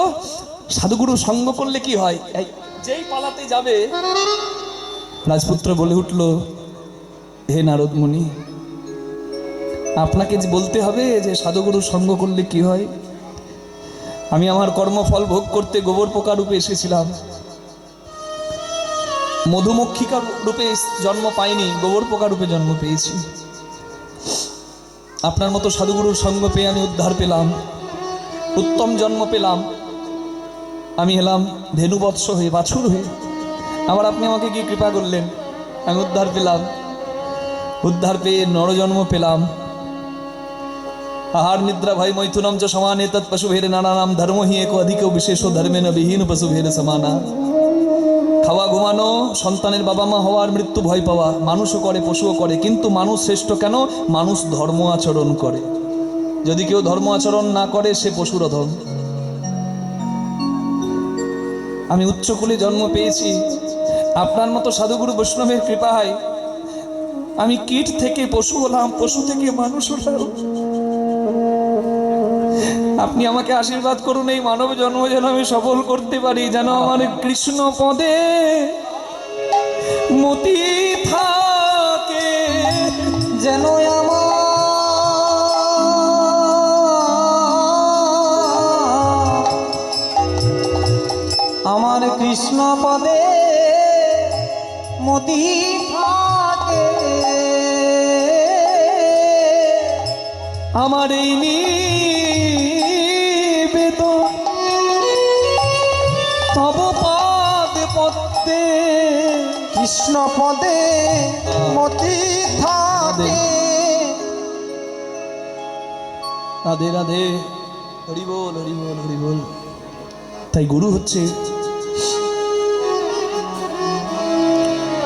সাধুগুরু সঙ্গ করলে কি হয়? যেই পালাতে যাবে রাজপুত্র বলে উঠল, হে নারদ মুনি, আপনাকে যে বলতে হবে যে সাধুগুরু সঙ্গ করলে কি হয়। আমি আমার কর্মফল ভোগ করতে গোবর পোকা রূপে এসেছিলাম, মধুমক্ষিকা রূপে জন্ম পাইনি, গোবর পোকা রূপে জন্ম পেয়েছি। আপনার মতো সাধুগুরুর সঙ্গ পেয়ে আমি উদ্ধার পেলাম, উত্তম জন্ম পেলাম। আমি এলাম ধেনুবৎস হয়ে, বাছুর হয়ে। আবার আপনি আমাকে কি কৃপা করলেন, আমি উদ্ধার পেলাম, উদ্ধার পেয়ে নরজন্ম পেলাম। আহার নিদ্রা ভয় মৈথুনম চ সমানে তৎ পশুভের নানা নাম ধর্ম হি এক অধিক বিশেষ ধর্মে না বিহীন পশুভের সমানা। খাওয়া ঘুমানো, সন্তানের বাবা মা হওয়ার, মৃত্যু ভয় পাওয়া, মানুষও করে পশুও করে, কিন্তু মানুষ শ্রেষ্ঠ কেন? মানুষ ধর্ম আচরণ করে। যদি কেউ ধর্ম আচরণ না করে সে পশুর অধম। আমি উচ্চকুলে জন্ম পেয়েছি, আপনার মতো সাধুগুরু বৈষ্ণবের কৃপায় আমি কীট থেকে পশু হলাম, পশু থেকে মানুষ হলাম। আপনি আমাকে আশীর্বাদ করুন, এই মানব জন্ম যেন আমি সফল করতে পারি, যেন আমার কৃষ্ণ পদে মতি থাকে, যেন আমার কৃষ্ণ পদে মতি থাকে। আমার এই নিবেদন তব পাদ পদ্মে কৃষ্ণ পদে মতি থাকে রাধে রাধে হরি বল হরি বল হরি বল। তাই গুরু হচ্ছে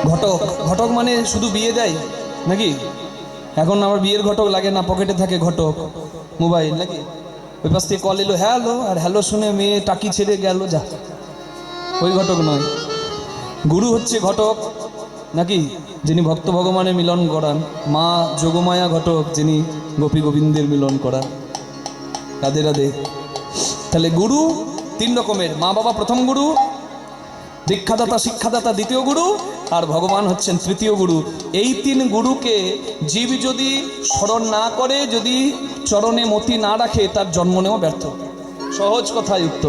ঘটক। ঘটক মানে শুধু বিয়ে দেয় নাকি? এখন আমার বিয়ের ঘটক লাগে না, পকেটে থাকে ঘটক মোবাইল নাকি? ওই পাশ থেকে কল এলো হ্যালো, আর হ্যালো শুনে মেয়ে টাকি ছেড়ে গেল, যা, ওই ঘটক নয়। গুরু হচ্ছে ঘটক নাকি, যিনি ভক্ত ভগবানের মিলন করান। মা যোগমায়া ঘটক, যিনি গোপী গোবিন্দের মিলন করান। রাধে রাধে। তাহলে গুরু তিন রকমের, মা বাবা প্রথম গুরু, দীক্ষাদাতা শিক্ষাদাতা দ্বিতীয় গুরু, আর ভগবান হচ্ছেন তৃতীয় গুরু। এই তিন গুরুকে জীব যদি স্মরণ না করে, যদি চরণে মতি না রাখে, তার জন্ম নেওয়া ব্যর্থ। সহজ কথায় উত্তর।